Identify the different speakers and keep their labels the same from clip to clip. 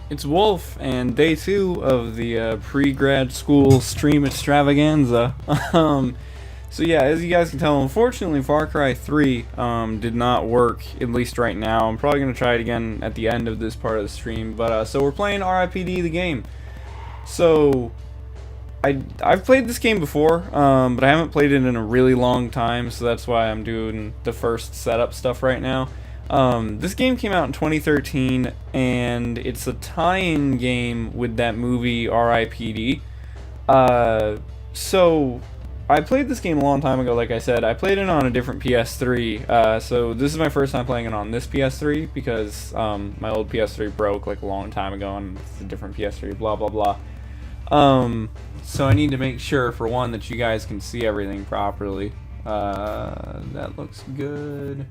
Speaker 1: It's Wolf, and day 2 of the pre-grad school stream extravaganza. So yeah, as you guys can tell, unfortunately Far Cry 3 did not work, at least right now. I'm probably going to try it again at the end of this part of the stream, but so we're playing R.I.P.D. the game. So, I've played this game before, but I haven't played it in a really long time, so that's why I'm doing the first setup stuff right now. This game came out in 2013, and it's a tie-in game with that movie R.I.P.D. So I played this game a long time ago, like I said. I played it on a different PS3, so this is my first time playing it on this PS3, because my old PS3 broke like a long time ago, and it's a different PS3, blah blah blah. So I need to make sure, for one, that you guys can see everything properly. That looks good.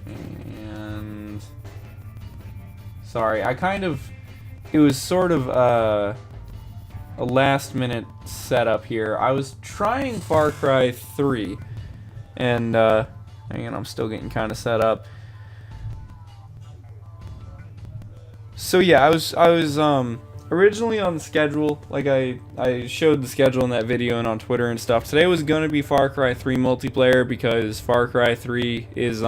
Speaker 1: And sorry, it was sort of a last minute setup here. I was trying Far Cry 3, and hang on, I'm still getting kind of set up. So yeah, I was originally on the schedule, like I showed the schedule in that video and on Twitter and stuff. Today was going to be Far Cry 3 multiplayer, because Far Cry 3 is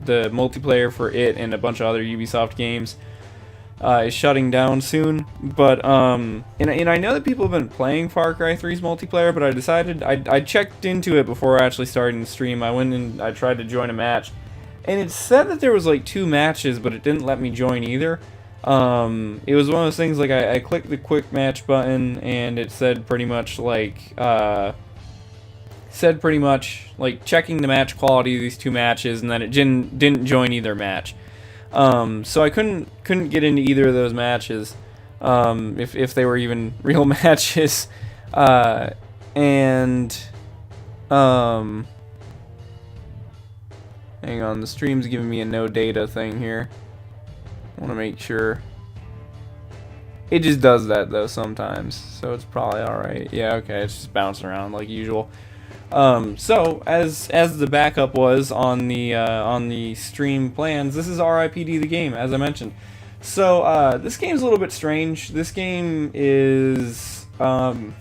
Speaker 1: the multiplayer for it and a bunch of other Ubisoft games is shutting down soon. But and I know that people have been playing Far Cry 3's multiplayer, but I decided I checked into it before actually starting the stream. I went and I tried to join a match, and it said that there was like 2 matches, but it didn't let me join either. It was one of those things, like I clicked the quick match button, and it said pretty much like checking the match quality of these 2 matches, and then it didn't join either match. So I couldn't get into either of those matches, if they were even real matches. And hang on, the stream's giving me a no data thing here. I want to make sure. It just does that though sometimes, so it's probably alright. Yeah, okay, it's just bouncing around like usual. So as the backup was on the stream plans, this is R.I.P.D. the game, as I mentioned. So this game's a little bit strange. This game is I'm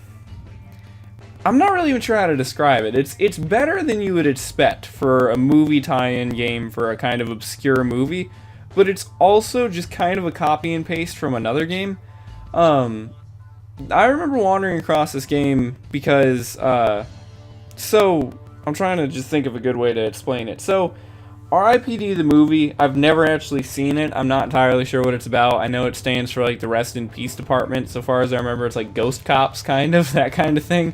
Speaker 1: not really even sure how to describe it. It's better than you would expect for a movie tie-in game for a kind of obscure movie, but it's also just kind of a copy and paste from another game. I remember wandering across this game because so I'm trying to just think of a good way to explain it. So R.I.P.D. the movie, I've never actually seen it. I'm not entirely sure what it's about. I know it stands for like the Rest in Peace Department. So far as I remember, it's like Ghost Cops, kind of, that kind of thing.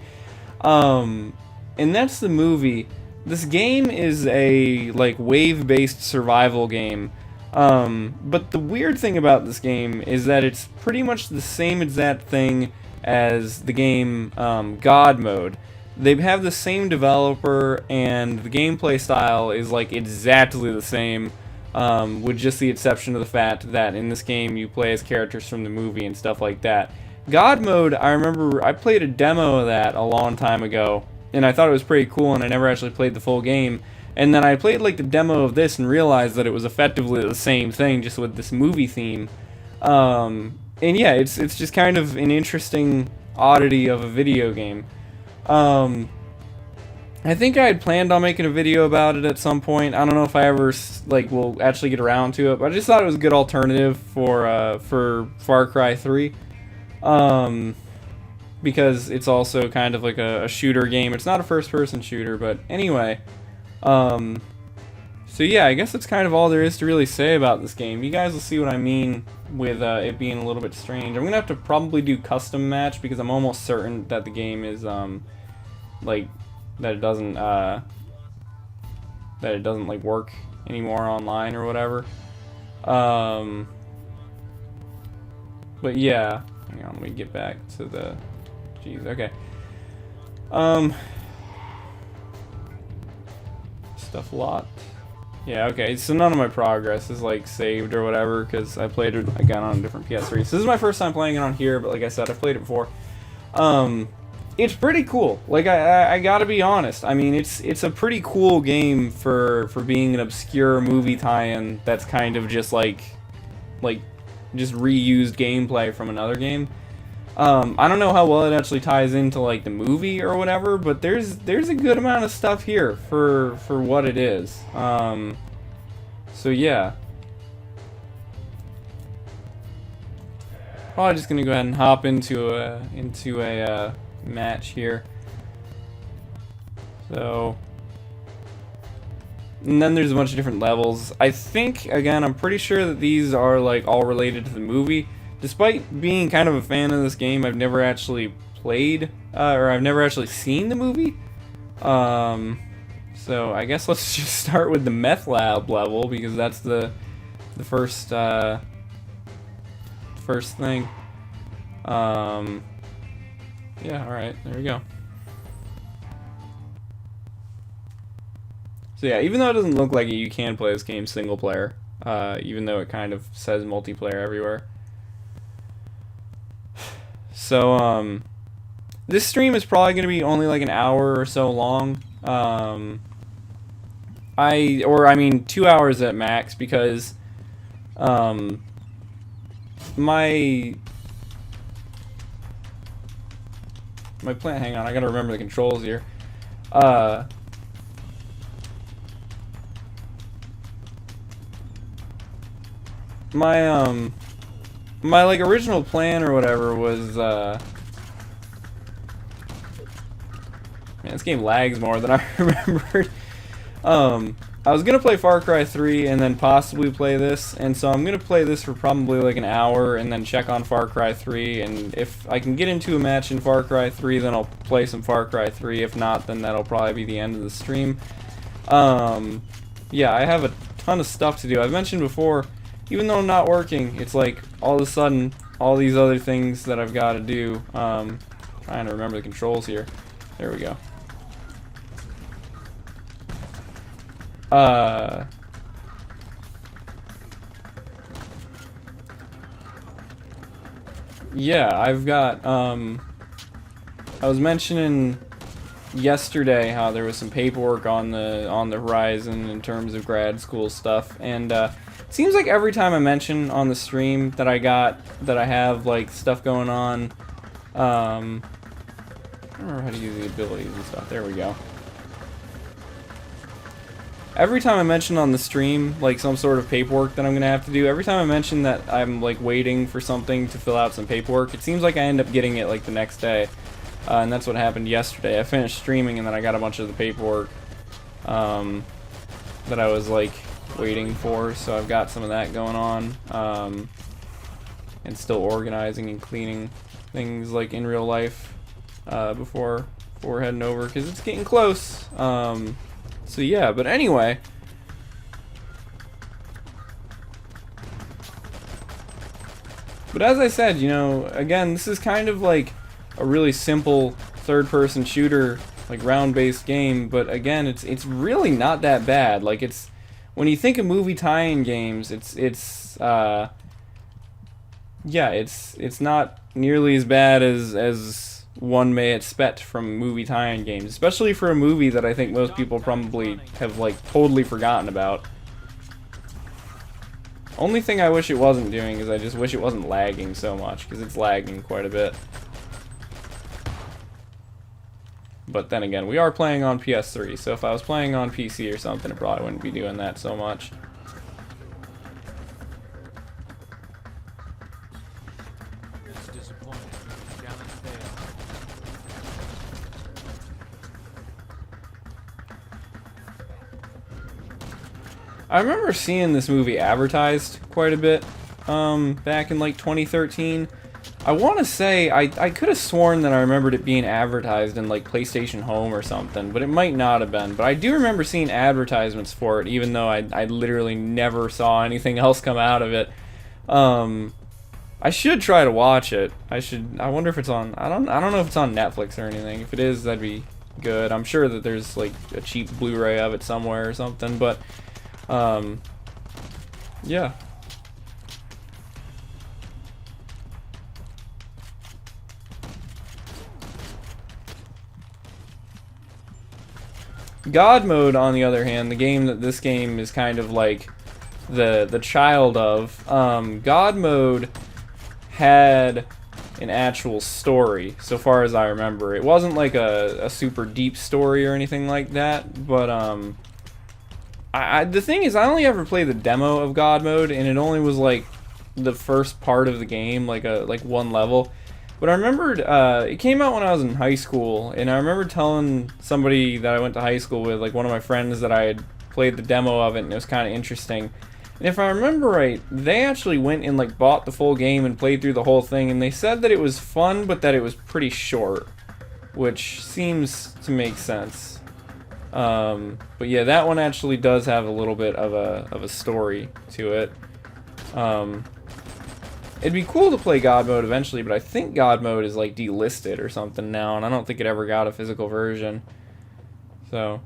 Speaker 1: And that's the movie. This game is a like wave-based survival game. But the weird thing about this game is that it's pretty much the same exact thing as the game God Mode. They have the same developer, and the gameplay style is like exactly the same, with just the exception of the fact that in this game you play as characters from the movie and stuff like that. God Mode, I remember I played a demo of that a long time ago, and I thought it was pretty cool, and I never actually played the full game. And then I played like the demo of this and realized that it was effectively the same thing, just with this movie theme. And yeah, it's just kind of an interesting oddity of a video game. I think I had planned on making a video about it at some point. I don't know if I ever like will actually get around to it, but I just thought it was a good alternative for Far Cry 3. Because it's also kind of like a shooter game. It's not a first-person shooter, but anyway. So yeah, I guess that's kind of all there is to really say about this game. You guys will see what I mean with it being a little bit strange. I'm gonna have to probably do custom match, because I'm almost certain that the game is like that it doesn't like work anymore online or whatever. But yeah, hang on, let me get back to the okay. Stuff locked. Yeah, okay, so none of my progress is like saved or whatever, because I played it again on a different PS3. So this is my first time playing it on here, but like I said, I've played it before. It's pretty cool. Like I gotta be honest. I mean, it's a pretty cool game for being an obscure movie tie-in that's kind of just like just reused gameplay from another game. I don't know how well it actually ties into like the movie or whatever, but there's a good amount of stuff here for what it is. So yeah. Probably just gonna go ahead and hop into a match here. So, and then there's a bunch of different levels. I think, again, I'm pretty sure that these are like all related to the movie. Despite being kind of a fan of this game, I've never actually played, or I've never actually seen the movie. So I guess let's just start with the meth lab level, because that's the first thing. Yeah, alright, there we go. So yeah, even though it doesn't look like it, you can play this game single player, even though it kind of says multiplayer everywhere. So, this stream is probably going to be only like an hour or so long. I mean 2 hours at max, because, my plan, hang on, I gotta remember the controls here. My like original plan or whatever was, man, this game lags more than I remembered. I was gonna play Far Cry 3 and then possibly play this, and so I'm gonna play this for probably like an hour and then check on Far Cry 3, and if I can get into a match in Far Cry 3, then I'll play some Far Cry 3. If not, then that'll probably be the end of the stream. Yeah, I have a ton of stuff to do. I've mentioned before, even though I'm not working, it's like all of a sudden all these other things that I've got to do. Trying to remember the controls here. There we go. Yeah, I've got, I was mentioning yesterday how there was some paperwork on the horizon in terms of grad school stuff, and it seems like every time I mention on the stream that I have like stuff going on, I don't remember how to use the abilities and stuff. There we go. Every time I mention on the stream, like, some sort of paperwork that I'm going to have to do, every time I mention that I'm, like, waiting for something to fill out some paperwork, it seems like I end up getting it, like, the next day. And that's what happened yesterday. I finished streaming, and then I got a bunch of the paperwork that I was, like, waiting for. So I've got some of that going on. And still organizing and cleaning things, like, in real life before heading over, because it's getting close. So yeah, but anyway. But as I said, you know, again, this is kind of like a really simple third-person shooter, like round-based game, but again, it's really not that bad. Like, it's, when you think of movie tie-in games, yeah, it's not nearly as bad as one may expect from movie tie-in games, especially for a movie that I think most people probably have, like, totally forgotten about. Only thing I wish it wasn't doing is I just wish it wasn't lagging so much, because it's lagging quite a bit. But then again, we are playing on PS3, so if I was playing on PC or something, it probably wouldn't be doing that so much. I remember seeing this movie advertised quite a bit back in like 2013. I want to say I could have sworn that I remembered it being advertised in like PlayStation Home or something, but it might not have been. But I do remember seeing advertisements for it, even though I literally never saw anything else come out of it. I should try to watch it. I wonder if it's on. I don't know if it's on Netflix or anything. If it is, that'd be good. I'm sure that there's like a cheap Blu-ray of it somewhere or something. But yeah. God mode, on the other hand, the game that this game is kind of like the child of. God mode had an actual story, so far as I remember. It wasn't like a super deep story or anything like that, but the thing is, I only ever played the demo of God mode, and it only was like the first part of the game, like one level. But I remembered it came out when I was in high school, and I remember telling somebody that I went to high school with, like one of my friends, that I had played the demo of it, and it was kind of interesting. And if I remember right, they actually went and like bought the full game and played through the whole thing, and they said that it was fun, but that it was pretty short, which seems to make sense. But yeah, that one actually does have a little bit of a story to it. It'd be cool to play God mode eventually, but I think God mode is like delisted or something now, and I don't think it ever got a physical version. So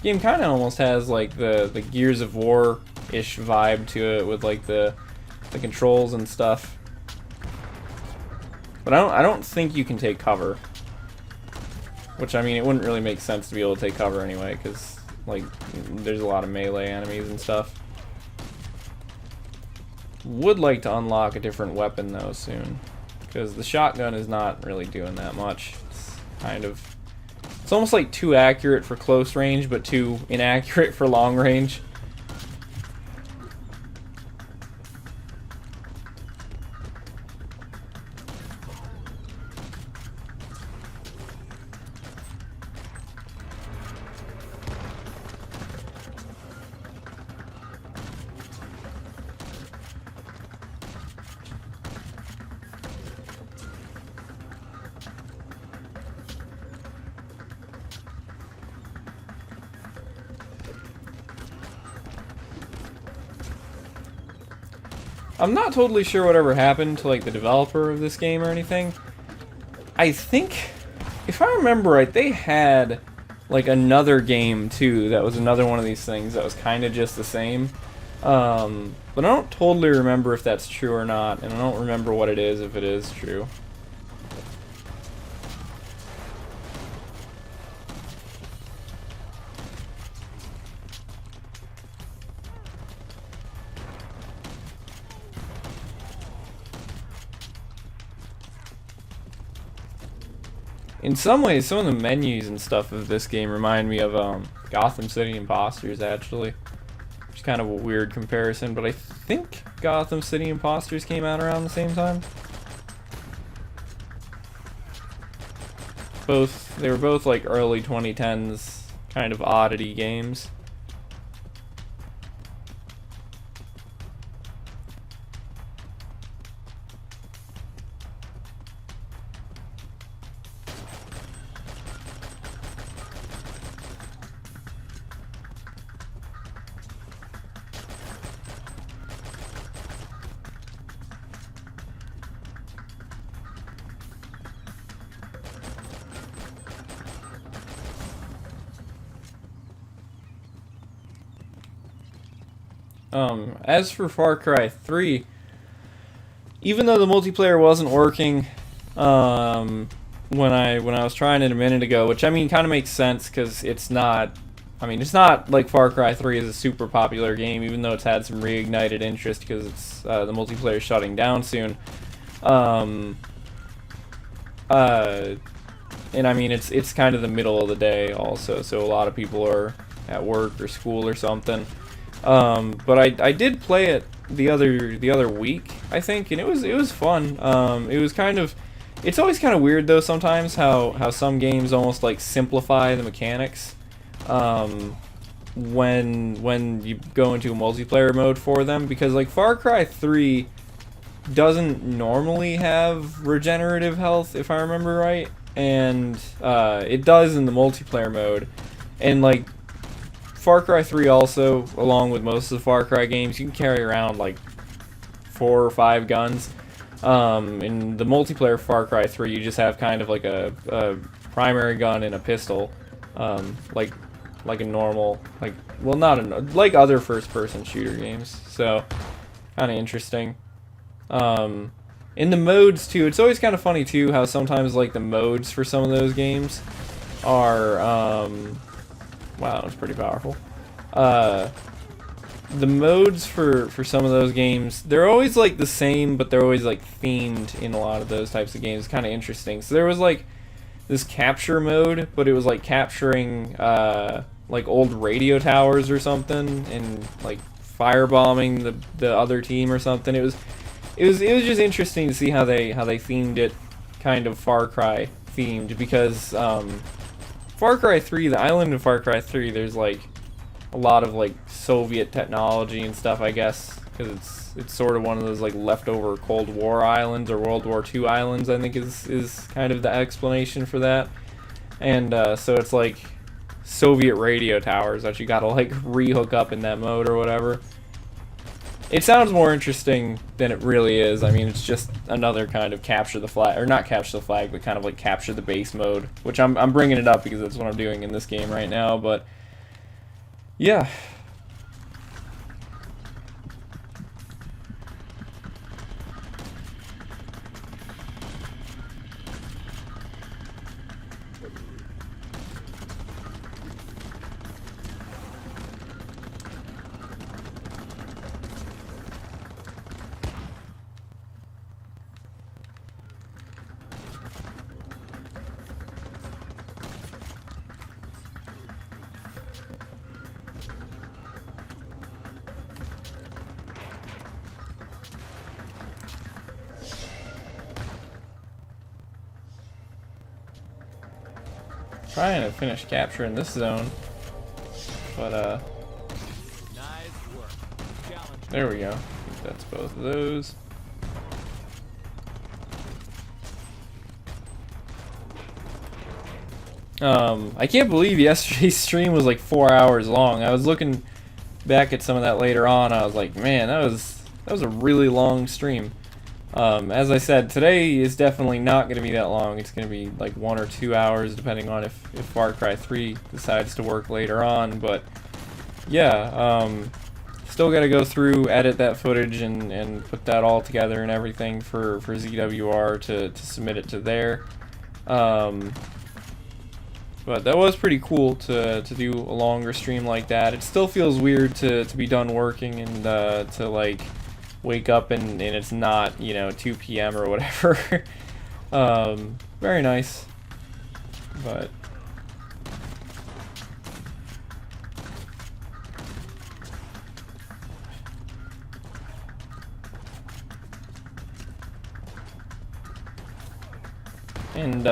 Speaker 1: game kind of almost has like the Gears of War-ish vibe to it, with like the controls and stuff. But I don't think you can take cover. Which, I mean, it wouldn't really make sense to be able to take cover anyway, because like there's a lot of melee enemies and stuff. Would like to unlock a different weapon though soon, because the shotgun is not really doing that much. It's almost like too accurate for close range, but too inaccurate for long range. I'm not totally sure whatever happened to like the developer of this game or anything. I think, if I remember right, they had like another game too that was another one of these things that was kind of just the same. But I don't totally remember if that's true or not, and I don't remember what it is if it is true. In some ways, some of the menus and stuff of this game remind me of Gotham City Imposters, actually. Which is kind of a weird comparison, but I think Gotham City Imposters came out around the same time. They were both like early 2010s kind of oddity games. As for Far Cry 3, even though the multiplayer wasn't working when I was trying it a minute ago, which I mean kind of makes sense because it's not like Far Cry 3 is a super popular game, even though it's had some reignited interest because it's the multiplayer shutting down soon. And I mean it's kind of the middle of the day also, so a lot of people are at work or school or something. But I did play it the other week, I think, and it was fun. It was it's always kind of weird though sometimes how some games almost like simplify the mechanics when you go into a multiplayer mode for them, because like Far Cry 3 doesn't normally have regenerative health, if I remember right, and it does in the multiplayer mode. And like Far Cry 3 also, along with most of the Far Cry games, you can carry around like 4 or 5 guns. In the multiplayer Far Cry 3, you just have kind of like a primary gun and a pistol, like a normal, like, well, not like other first-person shooter games. So Kind of interesting. In the modes too, it's always kind of funny too how sometimes like the modes for some of those games are wow, it's pretty powerful. The modes for some of those games, they're always like the same, but they're always like themed in a lot of those types of games. Kind of interesting. So there was like this capture mode, but it was like capturing like old radio towers or something, and like firebombing the other team or something. It was just interesting to see how they themed it, kind of Far Cry themed, because Far Cry 3, the island in Far Cry 3, there's like a lot of like Soviet technology and stuff, I guess, because it's sort of one of those like leftover Cold War islands or World War II islands, I think is kind of the explanation for that. And so it's like Soviet radio towers that you gotta like re-hook up in that mode or whatever. It sounds more interesting than it really is. I mean, it's just another kind of capture the flag, or not capture the flag, but kind of like capture the base mode, which I'm bringing it up because that's what I'm doing in this game right now, but yeah. Trying to finish capturing this zone, but there we go. I think that's both of those. I can't believe yesterday's stream was like 4 hours long. I was looking back at some of that later on. I was like, man, that was a really long stream. As I said, today is definitely not going to be that long. It's going to be like 1 or 2 hours, depending on if Far Cry 3 decides to work later on. But yeah, still got to go through, edit that footage, and put that all together and everything for ZWR to submit it to there. But that was pretty cool to do a longer stream like that. It still feels weird to be done working and to like wake up and it's not, you know, 2 p.m. or whatever. Very nice. But and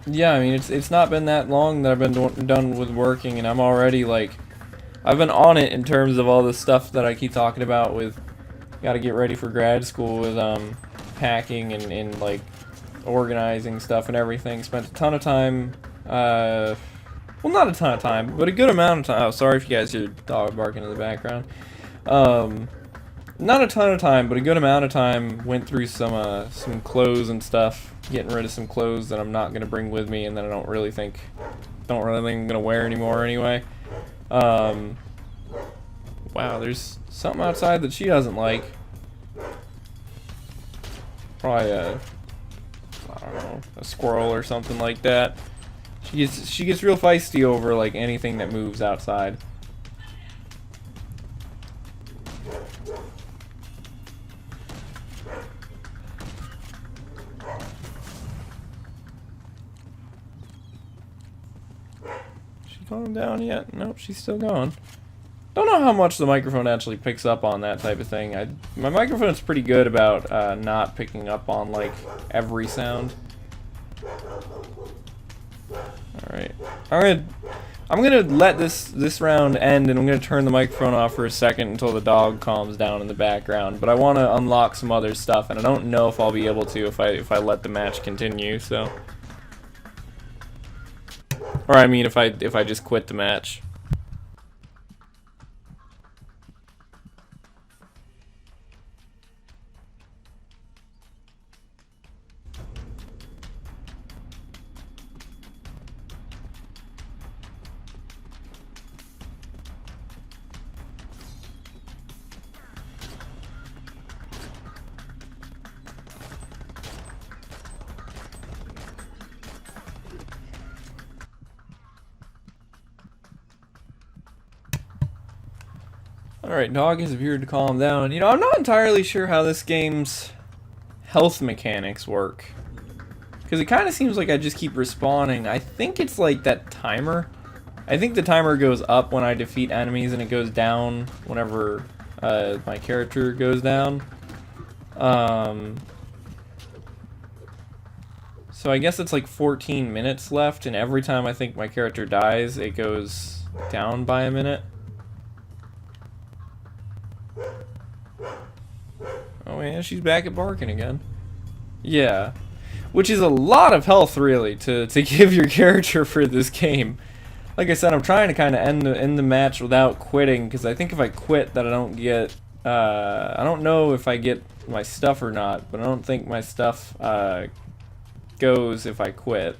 Speaker 1: yeah, I mean, it's not been that long that I've been done with working, and I'm already like, I've been on it in terms of all the stuff that I keep talking about with, gotta get ready for grad school with packing and like organizing stuff and everything. Spent a ton of time, well, not a ton of time, but a good amount of time. Oh, sorry if you guys hear dog barking in the background. Not a ton of time, but a good amount of time. Went through some clothes and stuff, getting rid of some clothes that I'm not gonna bring with me, and that I don't really think I'm gonna wear anymore anyway. Wow, there's something outside that she doesn't like. Probably I don't know, a squirrel or something like that. She gets real feisty over like anything that moves outside. Calm down yet? Nope, she's still going. Don't know how much the microphone actually picks up on that type of thing. My microphone's pretty good about not picking up on like every sound. All right, I'm gonna let this round end, and I'm gonna turn the microphone off for a second until the dog calms down in the background. But I want to unlock some other stuff, and I don't know if I'll be able to if I let the match continue. So. Or I mean, if I just quit the match. Alright, dog has appeared to calm down. You know, I'm not entirely sure how this game's health mechanics work. Because it kind of seems like I just keep respawning. I think it's like that timer. I think the timer goes up when I defeat enemies and it goes down whenever my character goes down. So I guess it's like 14 minutes left, and every time I think my character dies, it goes down by a minute. Oh yeah, she's back at barking again. Yeah. Which is a lot of health, really, to give your character for this game. Like I said, I'm trying to kind of end the match without quitting, because I think if I quit, that I don't get... I don't know if I get my stuff or not, but I don't think my stuff goes if I quit.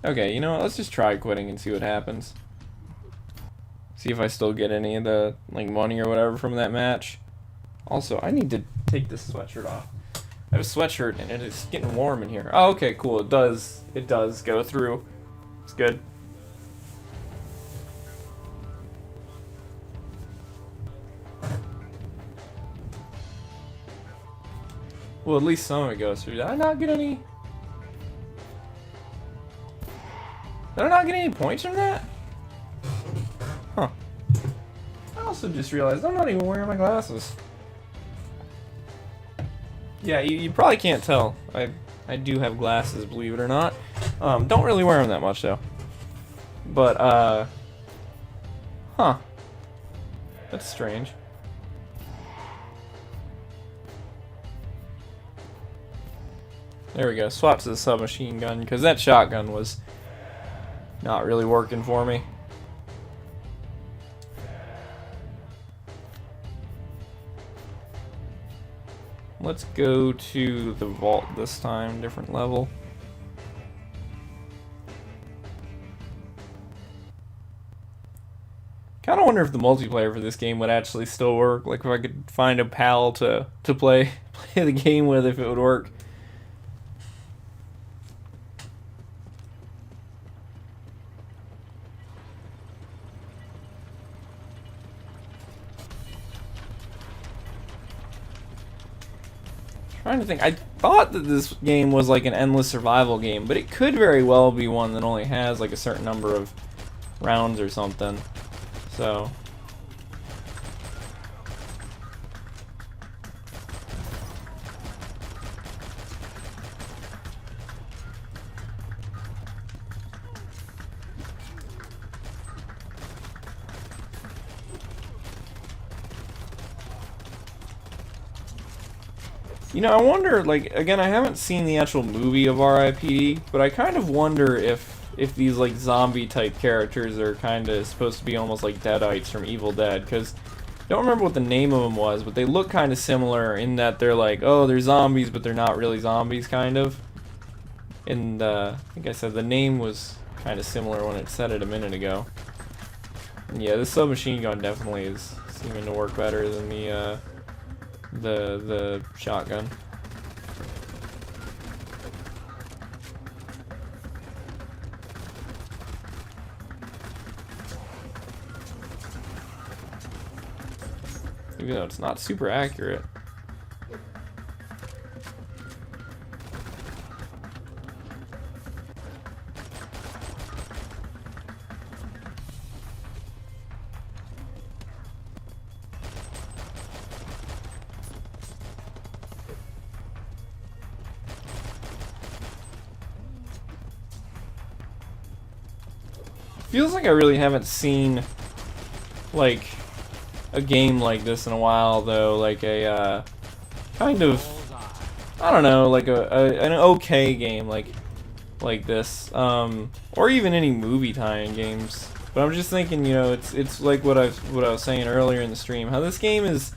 Speaker 1: Okay, you know what? Let's just try quitting and see what happens. See if I still get any of the like money or whatever from that match. Also, I need to take this sweatshirt off. I have a sweatshirt and it is getting warm in here. Oh, okay, cool. It does go through. It's good. Well, at least some of it goes through. Did I not get any? Did I not get any points from that? Huh. I also just realized I'm not even wearing my glasses. Yeah, you probably can't tell. I do have glasses, believe it or not. Don't really wear them that much though. But huh. That's strange. There we go. Swap to the submachine gun because that shotgun was not really working for me. Let's go to the vault this time, different level. Kind of wonder if the multiplayer for this game would actually still work. Like if I could find a pal to play the game with, if it would work. Trying to think. I thought that this game was like an endless survival game, but it could very well be one that only has like a certain number of rounds or something. So you know, I wonder, like, again, I haven't seen the actual movie of R.I.P.D, but I kind of wonder if these, like, zombie-type characters are kind of supposed to be almost like Deadites from Evil Dead, because I don't remember what the name of them was, but they look kind of similar in that they're like, oh, they're zombies, but they're not really zombies, kind of. And, I think I said the name was kind of similar when it said it a minute ago. And yeah, this submachine gun definitely is seeming to work better than the shotgun. Even though it's not super accurate. Feels like I really haven't seen like a game like this in a while though, like a kind of, I don't know, like an okay game like this, or even any movie tie-in games. But I'm just thinking, you know, it's like what I was saying earlier in the stream, how this game is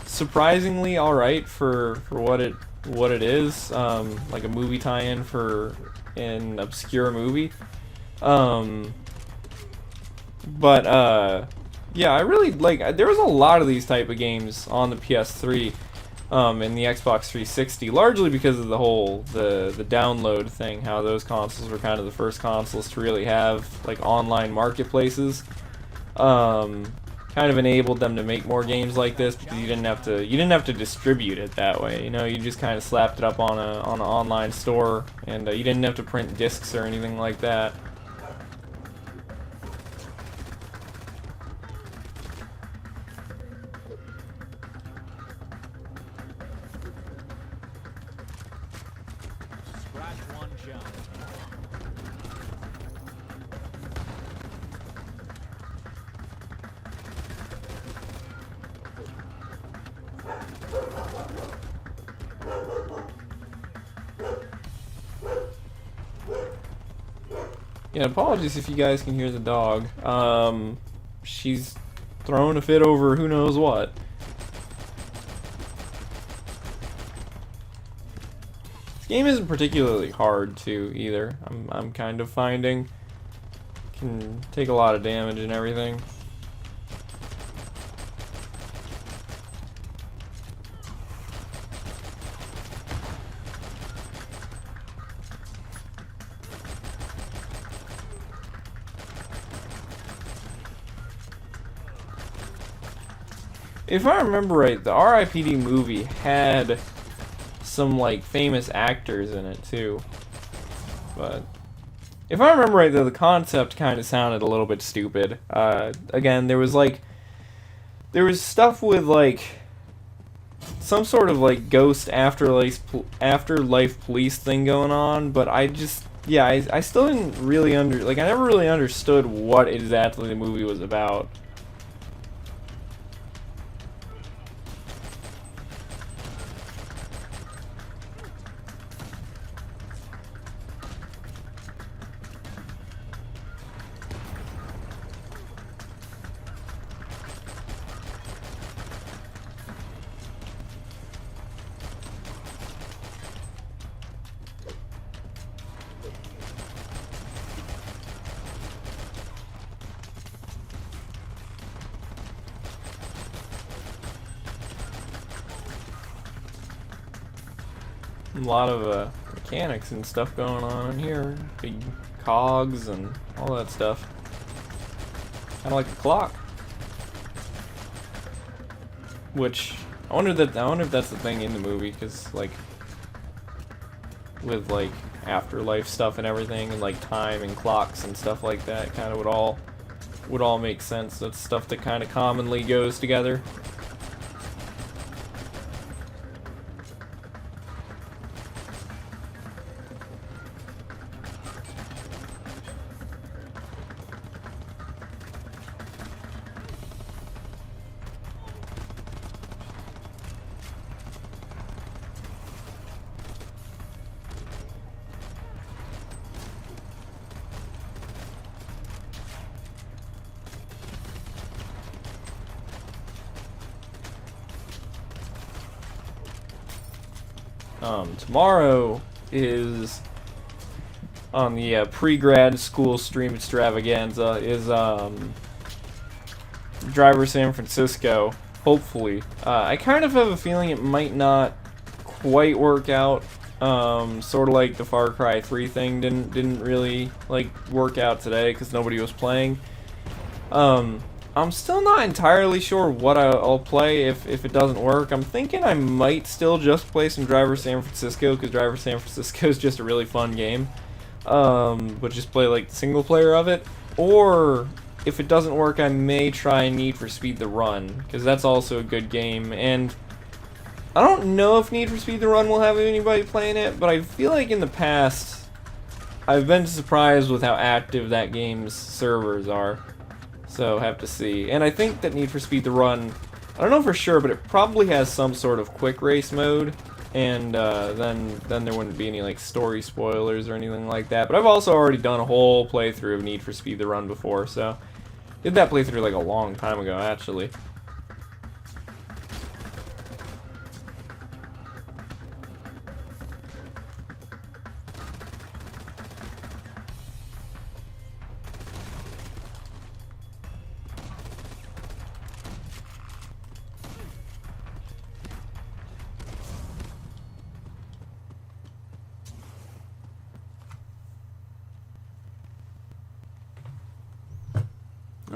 Speaker 1: surprisingly all right for what it is, like a movie tie-in for an obscure movie. But yeah, I really like, there was a lot of these type of games on the PS3, in the Xbox 360, largely because of the whole the download thing. How those consoles were kind of the first consoles to really have like online marketplaces. Kind of enabled them to make more games like this because you didn't have to distribute it that way. You know, you just kind of slapped it up on an online store, and you didn't have to print discs or anything like that. Yeah, apologies if you guys can hear the dog. She's throwing a fit over who knows what. This game isn't particularly hard to either. I'm kind of finding can take a lot of damage and everything. If I remember right, the R.I.P.D movie had some like famous actors in it too. But if I remember right, though, the concept kind of sounded a little bit stupid. Again, there was stuff with like some sort of like ghost afterlife police thing going on, but I still didn't really I never really understood what exactly the movie was about. A lot of mechanics and stuff going on in here. Big cogs and all that stuff. Kind of like a clock. Which I wonder if that's the thing in the movie, because like with like afterlife stuff and everything, and like time and clocks and stuff like that, kind of would all make sense. That's stuff that kind of commonly goes together. Tomorrow is on the Pre-Grad school stream Extravaganza is Driver San Francisco, hopefully. I kind of have a feeling it might not quite work out. Sort of like the Far Cry 3 thing didn't really like work out today because nobody was playing. I'm still not entirely sure what I'll play if it doesn't work. I'm thinking I might still just play some Driver San Francisco, because Driver San Francisco is just a really fun game. But just play like the single player of it. Or if it doesn't work, I may try Need for Speed The Run, because that's also a good game. And I don't know if Need for Speed The Run will have anybody playing it, but I feel like in the past I've been surprised with how active that game's servers are. So have to see. And I think that Need for Speed The Run, I don't know for sure, but it probably has some sort of quick race mode, and then there wouldn't be any like story spoilers or anything like that. But I've also already done a whole playthrough of Need for Speed The Run before, so did that playthrough like a long time ago actually.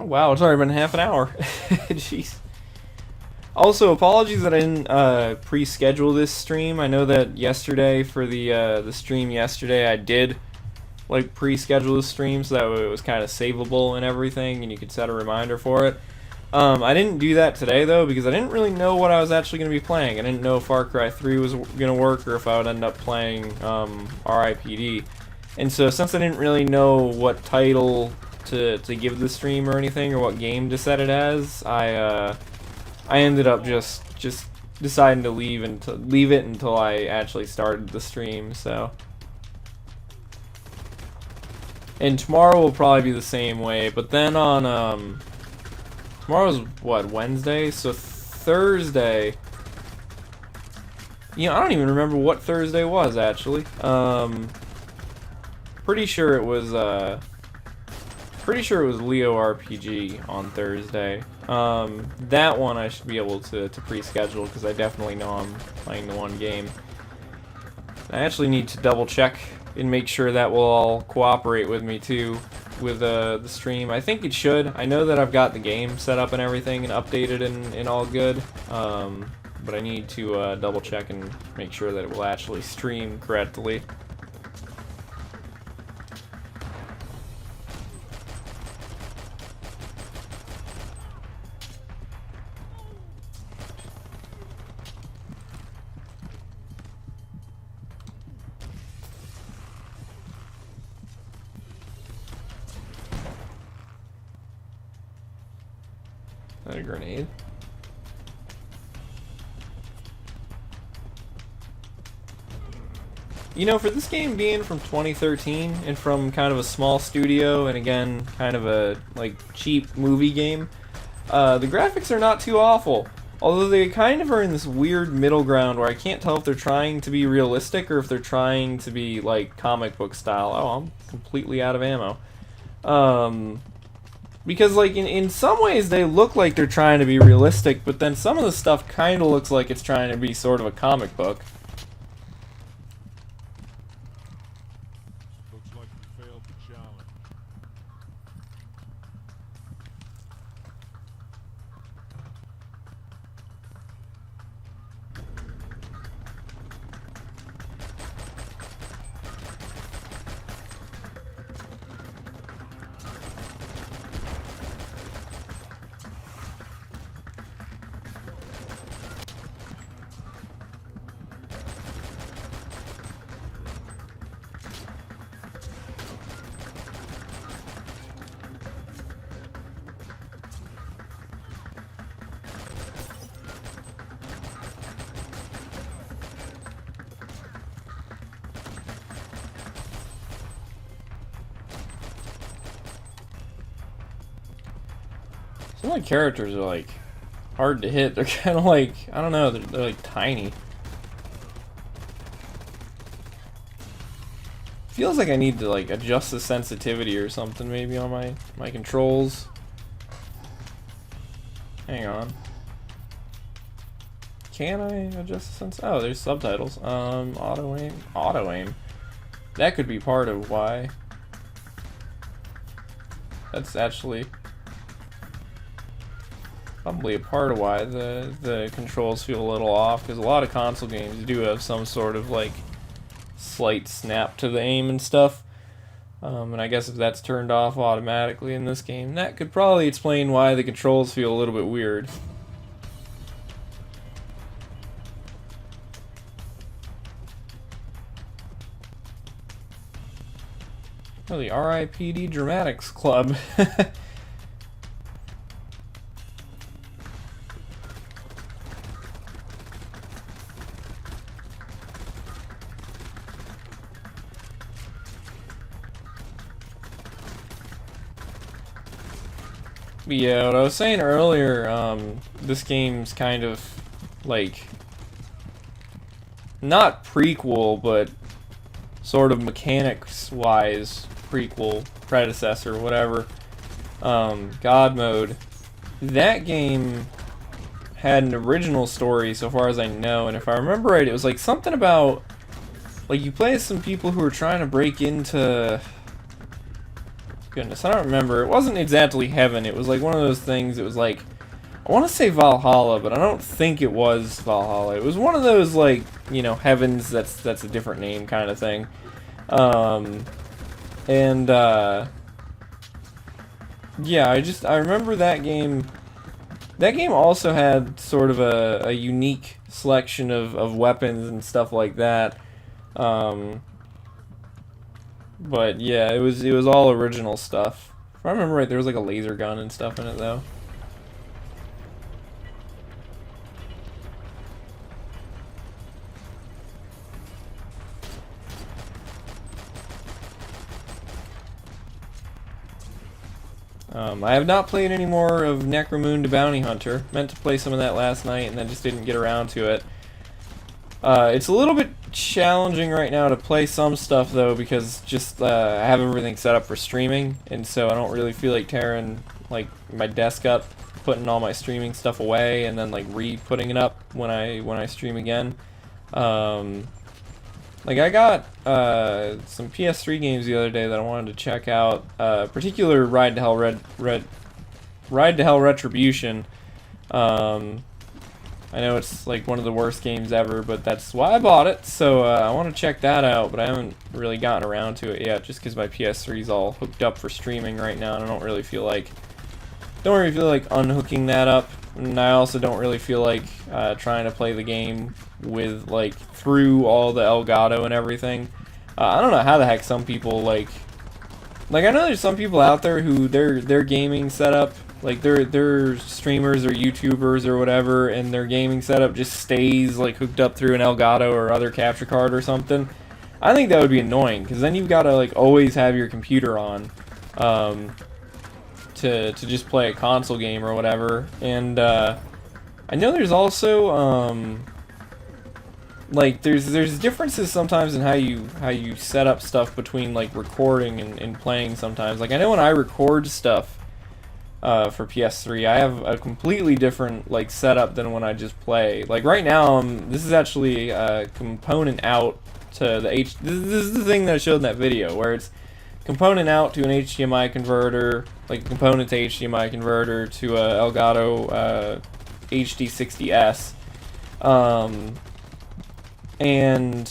Speaker 1: Oh, wow, it's already been half an hour. Jeez. Also, apologies that I didn't pre-schedule this stream. I know that yesterday for the stream yesterday, I did like pre-schedule the stream so that way it was kind of savable and everything, and you could set a reminder for it. I didn't do that today though because I didn't really know what I was actually going to be playing. I didn't know if Far Cry 3 was going to work or if I would end up playing R.I.P.D. And so since I didn't really know what title to give the stream or anything or what game to set it as, I ended up just deciding to leave it until I actually started the stream. So, and tomorrow will probably be the same way. But then on tomorrow's what, Wednesday? So Thursday. You know, I don't even remember what Thursday was actually. Pretty sure it was Leo RPG on Thursday. That one I should be able to pre-schedule because I definitely know I'm playing the one game. I actually need to double check and make sure that will all cooperate with me too with the stream. I think it should. I know that I've got the game set up and everything and updated and all good. But I need to double check and make sure that it will actually stream correctly. A grenade. You know, for this game being from 2013 and from kind of a small studio and again kind of a like cheap movie game, the graphics are not too awful. Although they kind of are in this weird middle ground where I can't tell if they're trying to be realistic or if they're trying to be like comic book style. Oh, I'm completely out of ammo. Because, like, in some ways they look like they're trying to be realistic, but then some of the stuff kind of looks like it's trying to be sort of a comic book.
Speaker 2: Looks like we failed the challenge.
Speaker 1: Some of the characters are like hard to hit. They're kind of like, I don't know, they're like tiny. Feels like I need to like adjust the sensitivity or something maybe on my controls. Hang on. Can I adjust the sense? Oh, there's subtitles. Auto aim. Auto aim. That could be part of why. That's actually probably a part of why the controls feel a little off, because a lot of console games do have some sort of like slight snap to the aim and stuff. And I guess if that's turned off automatically in this game, that could probably explain why the controls feel a little bit weird. Oh, the R.I.P.D. Dramatics Club. Yeah, what I was saying earlier, this game's kind of like not prequel, but sort of mechanics-wise prequel, predecessor, whatever. God Mode. That game had an original story, so far as I know, and if I remember right, it was like something about like you play as some people who are trying to break into goodness, I don't remember. It wasn't exactly heaven. It was like one of those things. It was like, I want to say Valhalla, but I don't think it was Valhalla. It was one of those, like, you know, heavens. That's a different name kind of thing. Yeah, I remember that game. That game also had sort of a unique selection of weapons and stuff like that. But yeah, it was all original stuff. If I remember right, there was like a laser gun and stuff in it though. I have not played any more of Necromoon to Bounty Hunter. Meant to play some of that last night and then just didn't get around to it. It's a little bit challenging right now to play some stuff though because just I have everything set up for streaming, and so I don't really feel like tearing like my desk up, putting all my streaming stuff away, and then like re-putting it up when I stream again. Like I got some PS3 games the other day that I wanted to check out. Particular Ride to Hell Retribution. I know it's like one of the worst games ever, but that's why I bought it. So I want to check that out, but I haven't really gotten around to it yet, just because my PS3 is all hooked up for streaming right now, and I don't really feel like unhooking that up. And I also don't really feel like trying to play the game with like through all the Elgato and everything. I don't know how the heck some people like I know there's some people out there who their gaming setup, like they're streamers or YouTubers or whatever, and their gaming setup just stays like hooked up through an Elgato or other capture card or something. I think that would be annoying because then you've got to like always have your computer on to just play a console game or whatever. And I know there's also like there's differences sometimes in how you set up stuff between like recording and playing sometimes. Like I know when I record stuff for PS3, I have a completely different like setup than when I just play. Like right now, this is actually a component out to the This is the thing that I showed in that video where it's component out to an HDMI converter, like a component to HDMI converter to a Elgato HD60S. And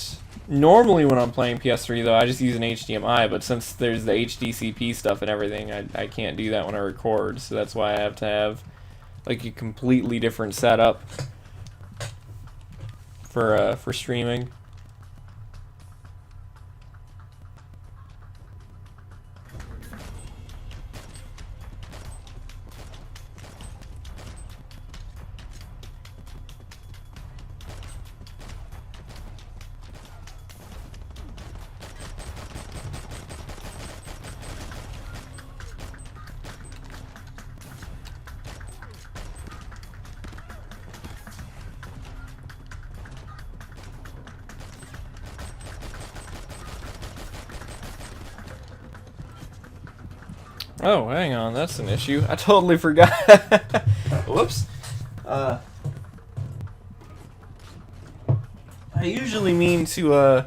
Speaker 1: normally when I'm playing PS3 though, I just use an HDMI, but since there's the HDCP stuff and everything, I can't do that when I record, so that's why I have to have like a completely different setup for streaming. Oh, hang on, that's an issue. I totally forgot. Whoops. I usually mean to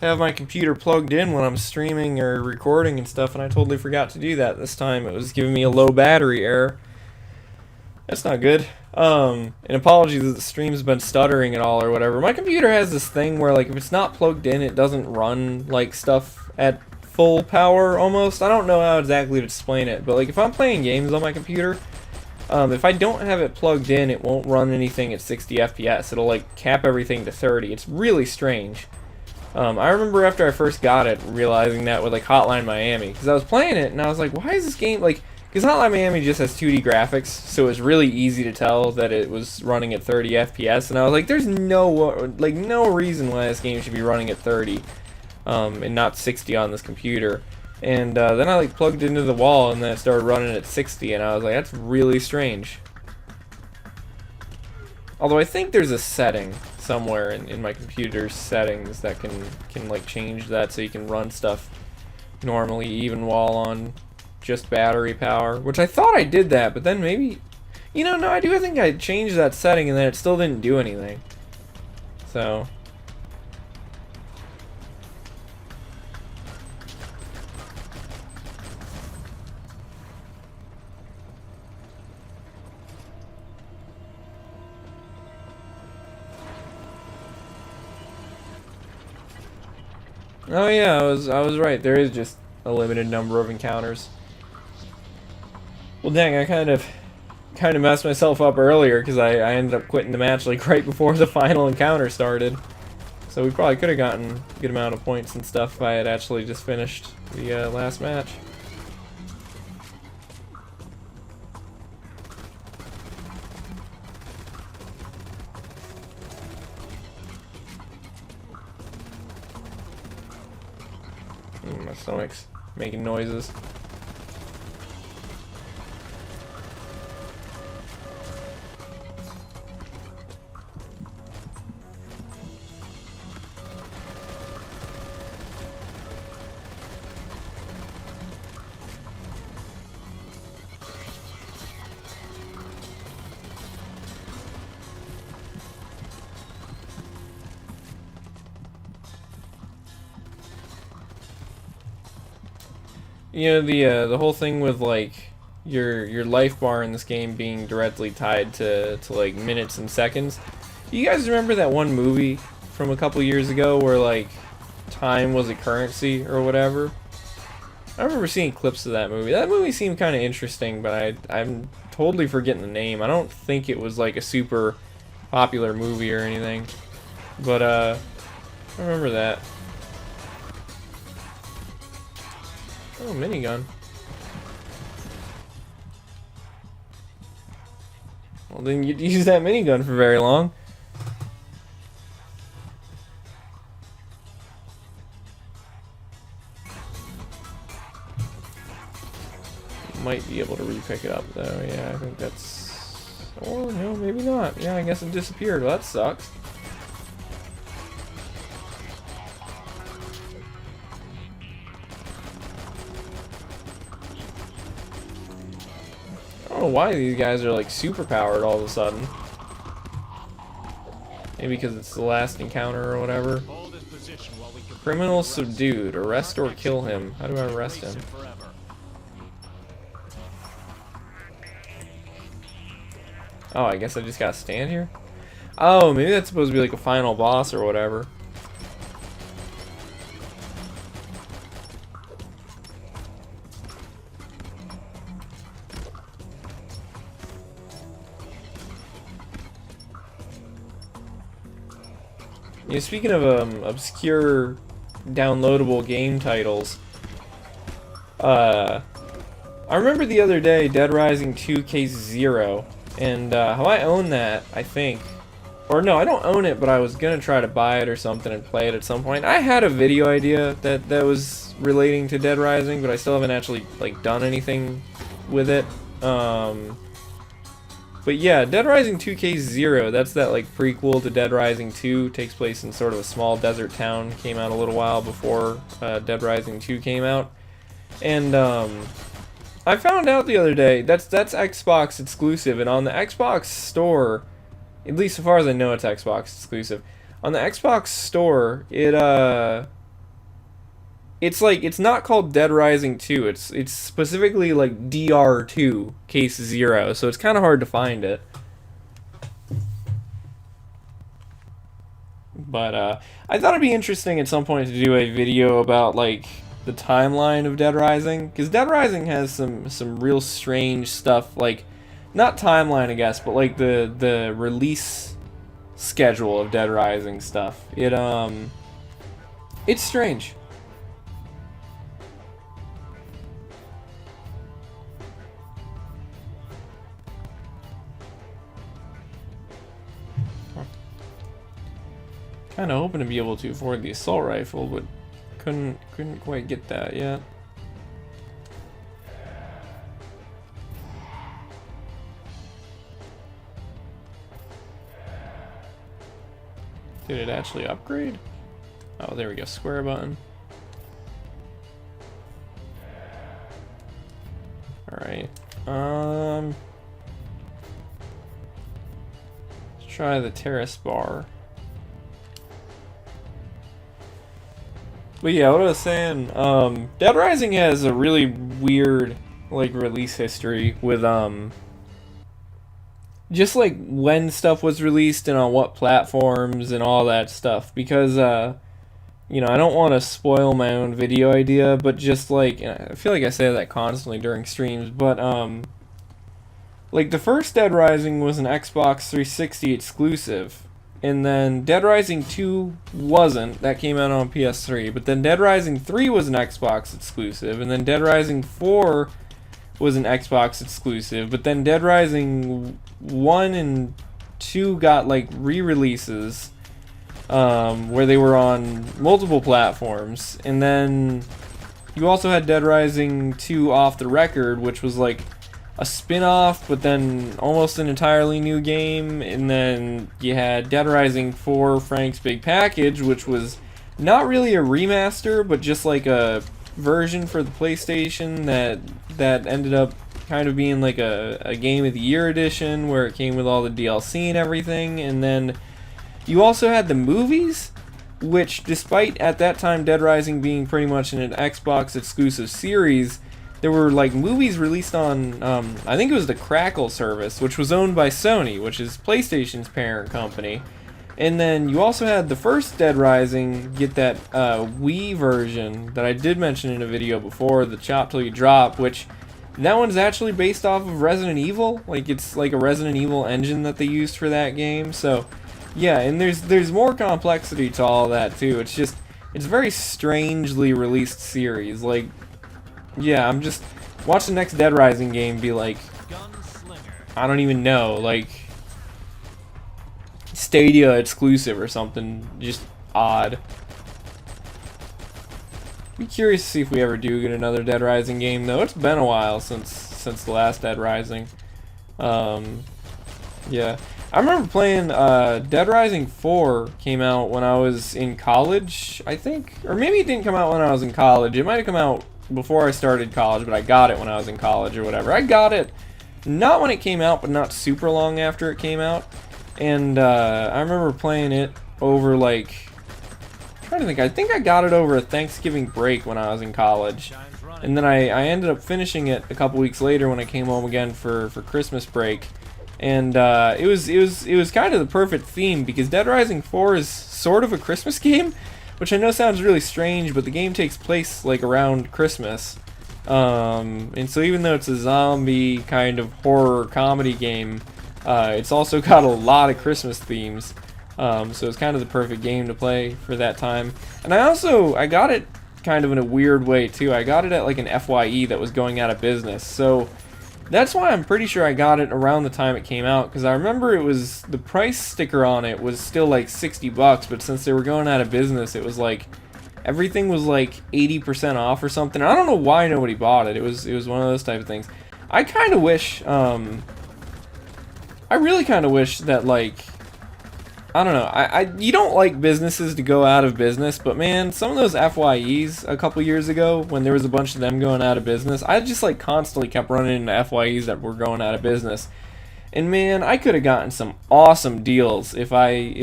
Speaker 1: have my computer plugged in when I'm streaming or recording and stuff, and I totally forgot to do that this time. It was giving me a low battery error. That's not good. And apologies that the stream's been stuttering and all or whatever. My computer has this thing where like if it's not plugged in, it doesn't run like stuff at full power almost. I don't know how exactly to explain it, but like if I'm playing games on my computer, if I don't have it plugged in, it won't run anything at 60 FPS. It'll like cap everything to 30. It's really strange. I remember after I first got it realizing that with like Hotline Miami, because I was playing it and I was like, why is this game like, because Hotline Miami just has 2D graphics, so it's really easy to tell that it was running at 30 FPS, and I was like, there's no reason why this game should be running at 30 and not 60 on this computer. And then I like plugged it into the wall and then it started running at 60, and I was like, that's really strange. Although I think there's a setting somewhere in my computer's settings that can like change that so you can run stuff normally even while on just battery power, which I thought I did that, but then maybe, no, I think I changed that setting and then it still didn't do anything. So Oh yeah, I was right. There is just a limited number of encounters. Well, dang, I kind of messed myself up earlier because I ended up quitting the match like right before the final encounter started. So we probably could have gotten a good amount of points and stuff if I had actually just finished the last match. My stomach's making noises. You know, the whole thing with like your life bar in this game being directly tied to like minutes and seconds. You guys remember that one movie from a couple years ago where like time was a currency or whatever? I remember seeing clips of that movie. That movie seemed kind of interesting, but I'm totally forgetting the name. I don't think it was like a super popular movie or anything. But I remember that. Oh, minigun. Well, then you'd use that minigun for very long. Might be able to re-pick it up, though. Yeah, I think that's... Oh, no, maybe not. Yeah, I guess it disappeared. Well, that sucks. I don't know why these guys are like super powered all of a sudden. Maybe because it's the last encounter or whatever. Criminal subdued. Arrest or kill him. How do I arrest him? Oh, I guess I just gotta stand here? Oh, maybe that's supposed to be like a final boss or whatever. You know, speaking of obscure downloadable game titles, I remember the other day Dead Rising 2 Case Zero, and how I own that, I think. Or no, I don't own it, but I was gonna try to buy it or something and play it at some point. I had a video idea that was relating to Dead Rising, but I still haven't actually like done anything with it. But yeah, Dead Rising 2 Case Zero, that's that like prequel to Dead Rising 2, takes place in sort of a small desert town, came out a little while before Dead Rising 2 came out. And I found out the other day, that's Xbox exclusive, and on the Xbox store, at least so far as I know it's Xbox exclusive, on the Xbox store, it's like, it's not called Dead Rising 2, it's specifically like DR2 Case Zero, so it's kind of hard to find it. But I thought it'd be interesting at some point to do a video about like the timeline of Dead Rising, because Dead Rising has some real strange stuff, like not timeline I guess, but like the release schedule of Dead Rising stuff. It's strange. Kind of hoping to be able to afford the assault rifle, but couldn't quite get that yet. Did it actually upgrade? Oh, there we go. Square button. Alright. Let's try the terrace bar. But yeah, what I was saying, Dead Rising has a really weird, like, release history with, just, like, when stuff was released and on what platforms and all that stuff. Because, you know, I don't want to spoil my own video idea, but just like, and I feel like I say that constantly during streams, but like the first Dead Rising was an Xbox 360 exclusive, and then Dead Rising 2 wasn't. That came out on PS3, but then Dead Rising 3 was an Xbox exclusive, and then Dead Rising 4 was an Xbox exclusive, but then Dead Rising 1 and 2 got like re-releases where they were on multiple platforms, and then you also had Dead Rising 2 Off the Record, which was like a spin-off, but then almost an entirely new game, and then you had Dead Rising 4 Frank's Big Package, which was not really a remaster, but just like a version for the PlayStation that ended up kind of being like a Game of the Year edition, where it came with all the DLC and everything. And then you also had the movies, which despite at that time Dead Rising being pretty much an Xbox exclusive series, there were like movies released on, I think it was the Crackle service, which was owned by Sony, which is PlayStation's parent company. And then you also had the first Dead Rising get that Wii version that I did mention in a video before, the Chop Till You Drop, which that one's actually based off of Resident Evil. Like, it's like a Resident Evil engine that they used for that game. So yeah, and there's more complexity to all that too. It's just, it's a very strangely released series. Like, yeah, I'm just watch the next Dead Rising game be like, I don't even know, like Stadia exclusive or something, just odd. Be curious to see if we ever do get another Dead Rising game, though. It's been a while since the last Dead Rising. Yeah, I remember playing Dead Rising 4 came out when I was in college, I think, or maybe it didn't come out when I was in college. It might have come out before I started college, but I got it when I was in college or whatever. I got it not when it came out, but not super long after it came out. And I remember playing it over, like, I'm trying to think, I think I got it over a Thanksgiving break when I was in college. And then I ended up finishing it a couple weeks later when I came home again for Christmas break. And it was kind of the perfect theme, because Dead Rising 4 is sort of a Christmas game, which I know sounds really strange, but the game takes place like around Christmas. And so even though it's a zombie kind of horror comedy game, it's also got a lot of Christmas themes. So it's kind of the perfect game to play for that time. And I got it kind of in a weird way too. I got it at like an FYE that was going out of business. So that's why I'm pretty sure I got it around the time it came out, because I remember it was, the price sticker on it was still like $60, but since they were going out of business, it was like everything was like 80% off or something. I don't know why nobody bought it. It was one of those type of things. I kind of wish, I really kind of wish that, like, I don't know, you don't like businesses to go out of business, but man, some of those FYEs a couple years ago, when there was a bunch of them going out of business, I just like constantly kept running into FYEs that were going out of business. And man, I could have gotten some awesome deals if FYE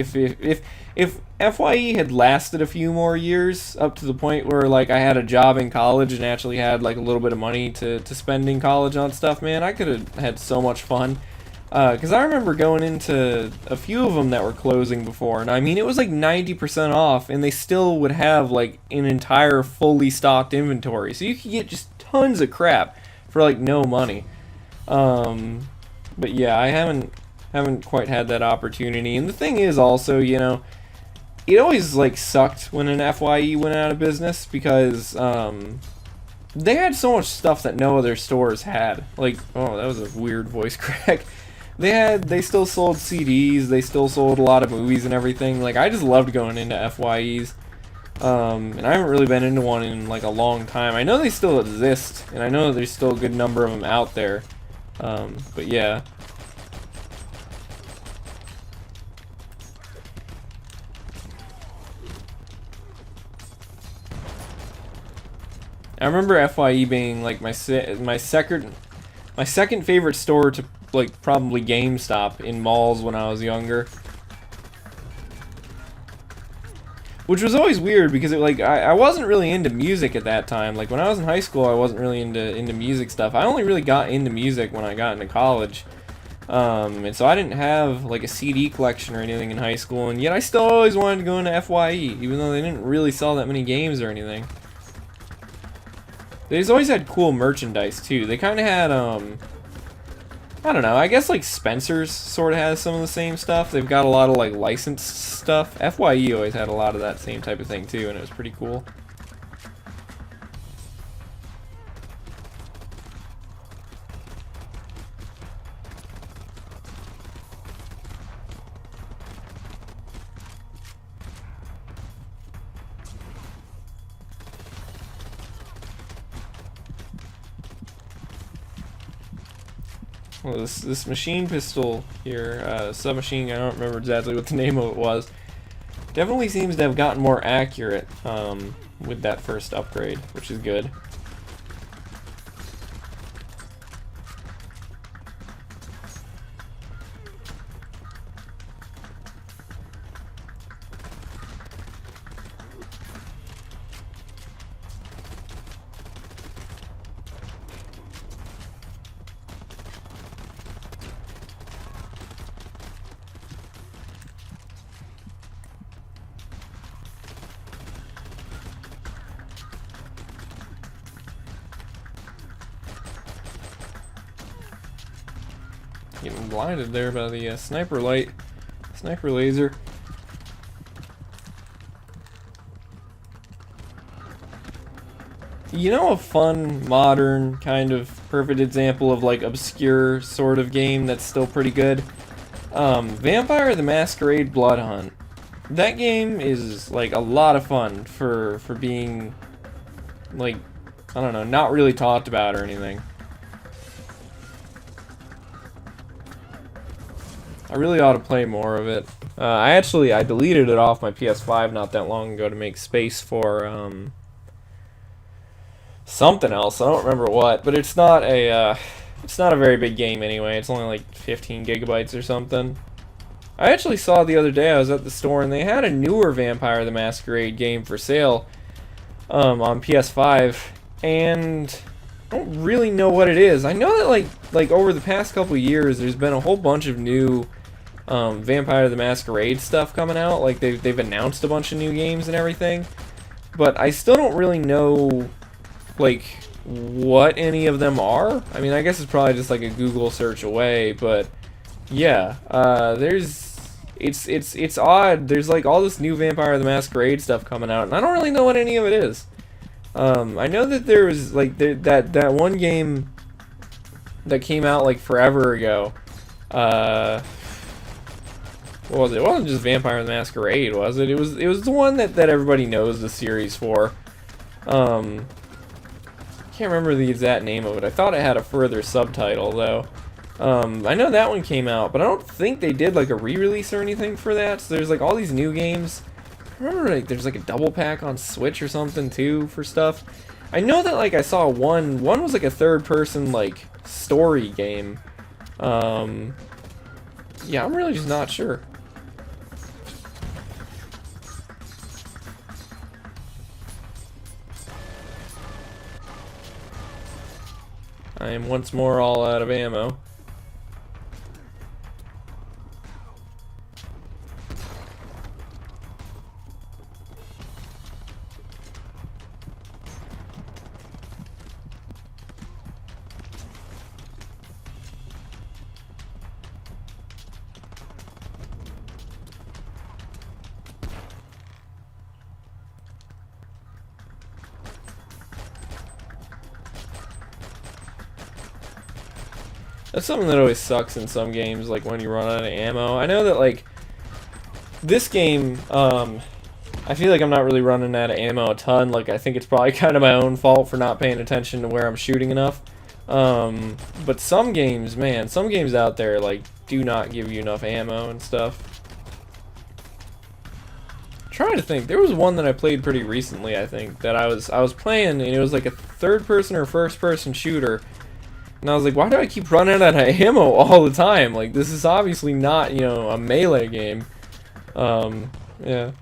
Speaker 1: had lasted a few more years, up to the point where like I had a job in college and actually had like a little bit of money to spend in college on stuff. Man, I could have had so much fun. Because I remember going into a few of them that were closing before, and I mean, it was like 90% off, and they still would have like an entire fully stocked inventory, so you could get just tons of crap for like no money. But yeah, I haven't quite had that opportunity. And the thing is also, you know, it always like sucked when an FYE went out of business, because they had so much stuff that no other stores had. Like, oh, that was a weird voice crack. They still sold CDs, they still sold a lot of movies and everything. Like, I just loved going into FYEs. And I haven't really been into one in like a long time. I know they still exist, and I know there's still a good number of them out there. But yeah. I remember FYE being like my second favorite store to like probably GameStop in malls when I was younger. Which was always weird, because it like I wasn't really into music at that time. Like when I was in high school, I wasn't really into music stuff. I only really got into music when I got into college. And so I didn't have like a CD collection or anything in high school, and yet I still always wanted to go into FYE, even though they didn't really sell that many games or anything. They just always had cool merchandise too. They kind of had, I don't know, I guess like Spencer's sort of has some of the same stuff. They've got a lot of like licensed stuff. FYE always had a lot of that same type of thing too, and it was pretty cool. Well, this machine pistol here, submachine gun, I don't remember exactly what the name of it was, definitely seems to have gotten more accurate with that first upgrade, which is good. Getting blinded there by the sniper laser. You know, a fun, modern, kind of perfect example of like obscure sort of game that's still pretty good? Vampire the Masquerade Blood Hunt. That game is like a lot of fun for being like, I don't know, not really talked about or anything. I really ought to play more of it. I deleted it off my PS5 not that long ago to make space for something else. I don't remember what, but it's not a very big game anyway. It's only like 15 gigabytes or something. I actually saw the other day, I was at the store and they had a newer Vampire the Masquerade game for sale on PS5, and I don't really know what it is. I know that like over the past couple years there's been a whole bunch of new Vampire the Masquerade stuff coming out. Like they've announced a bunch of new games and everything, but I still don't really know like what any of them are. I mean, I guess it's probably just like a Google search away, but yeah, it's odd. There's like all this new Vampire the Masquerade stuff coming out, and I don't really know what any of it is. I know that there was like that one game that came out like forever ago. What was it? It wasn't just Vampire the Masquerade, was it? It was the one that everybody knows the series for. Can't remember the exact name of it. I thought it had a further subtitle though. I know that one came out, but I don't think they did like a re-release or anything for that. So there's like all these new games. I remember like there's like a double pack on Switch or something too for stuff. I know that like I saw one was like a third person like story game. Yeah, I'm really just not sure. I am once more all out of ammo. That's something that always sucks in some games, like when you run out of ammo. I know that like this game, I feel like I'm not really running out of ammo a ton. Like I think it's probably kind of my own fault for not paying attention to where I'm shooting enough. But some games, man, some games out there like do not give you enough ammo and stuff. I'm trying to think, there was one that I played pretty recently. I think that I was playing, and it was like a third-person or first-person shooter. And I was like, why do I keep running out of ammo all the time? Like, this is obviously not, you know, a melee game. Yeah.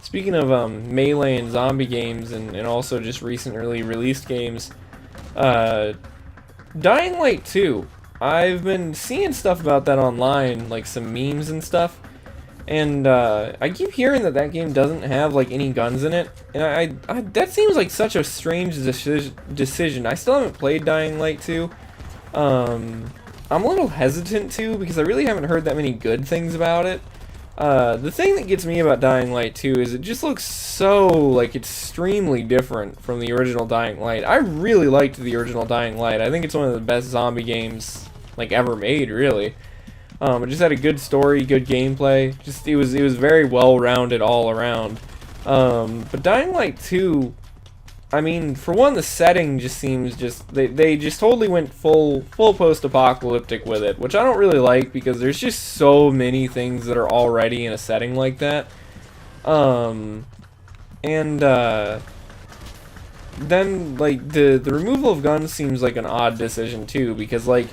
Speaker 1: Speaking of melee and zombie games, and also just recently released games, Dying Light 2. I've been seeing stuff about that online, like some memes and stuff. And I keep hearing that game doesn't have like any guns in it, and I that seems like such a strange decision. I still haven't played Dying Light 2. I'm a little hesitant to because I really haven't heard that many good things about it. The thing that gets me about Dying Light 2 is it just looks so like extremely different from the original Dying Light. I really liked the original Dying Light. I think it's one of the best zombie games like ever made, really. It just had a good story, good gameplay. Just it was very well-rounded all around. But Dying Light 2, I mean, for one, the setting just seems they just totally went full post-apocalyptic with it, which I don't really like because there's just so many things that are already in a setting like that. Then like the removal of guns seems like an odd decision too, because like,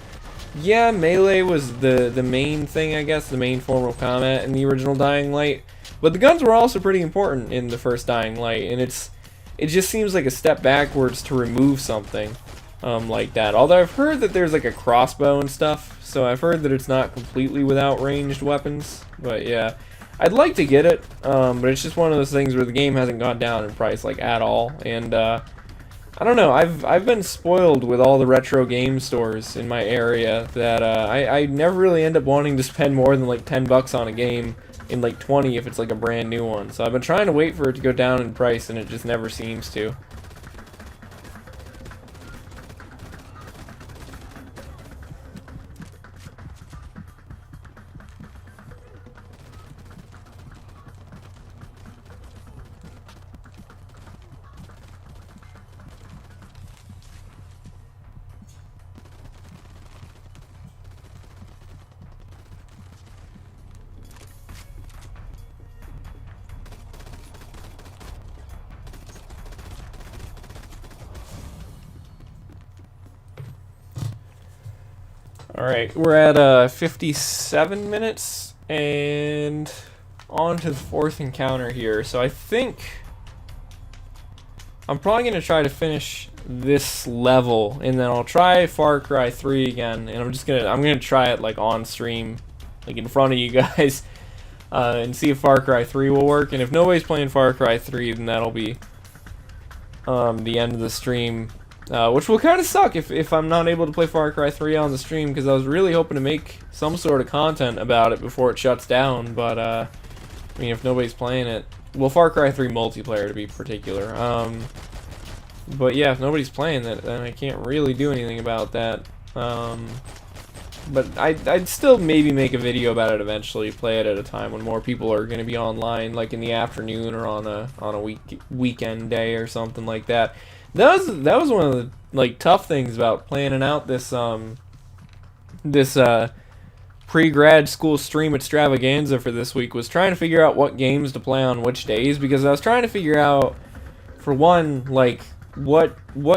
Speaker 1: yeah, melee was the main thing, I guess, the main form of combat in the original Dying Light, but the guns were also pretty important in the first Dying Light, and it just seems like a step backwards to remove something like that. Although I've heard that there's like a crossbow and stuff, so I've heard that it's not completely without ranged weapons, but yeah. I'd like to get it, but it's just one of those things where the game hasn't gone down in price like at all, and I don't know, I've been spoiled with all the retro game stores in my area that I never really end up wanting to spend more than like 10 bucks on a game, in like 20 if it's like a brand new one. So I've been trying to wait for it to go down in price and it just never seems to. Alright, we're at 57 minutes, and on to the fourth encounter here. So I think I'm probably going to try to finish this level, and then I'll try Far Cry 3 again, and I'm gonna try it like on stream, like in front of you guys, and see if Far Cry 3 will work. And if nobody's playing Far Cry 3, then that'll be the end of the stream. Which will kind of suck if I'm not able to play Far Cry 3 on the stream, because I was really hoping to make some sort of content about it before it shuts down, but, I mean, if nobody's playing it... Well, Far Cry 3 multiplayer, to be particular. But yeah, if nobody's playing it, then I can't really do anything about that. But I'd still maybe make a video about it eventually, play it at a time when more people are going to be online, like in the afternoon or on a weekend day or something like that. That was one of the like tough things about planning out this pre-grad school stream extravaganza for this week, was trying to figure out what games to play on which days, because I was trying to figure out, for one, like what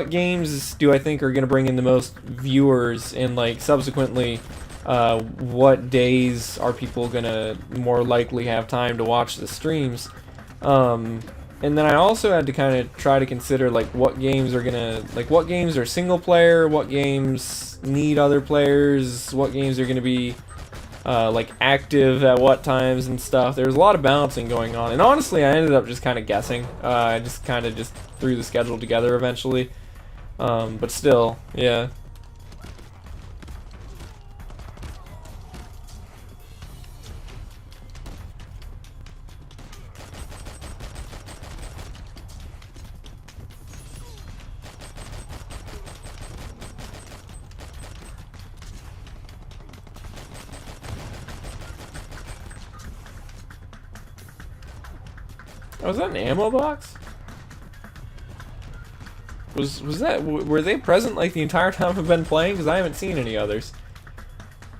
Speaker 1: games do I think are going to bring in the most viewers, and like subsequently what days are people going to more likely have time to watch the streams. And then I also had to kind of try to consider like what games are single player, what games need other players, what games are going to be like active at what times and stuff. There was a lot of balancing going on, and honestly I ended up just kind of guessing. I just kind of just threw the schedule together eventually, but still, yeah. Was that an ammo box? Were they present like the entire time I've been playing? Because I haven't seen any others.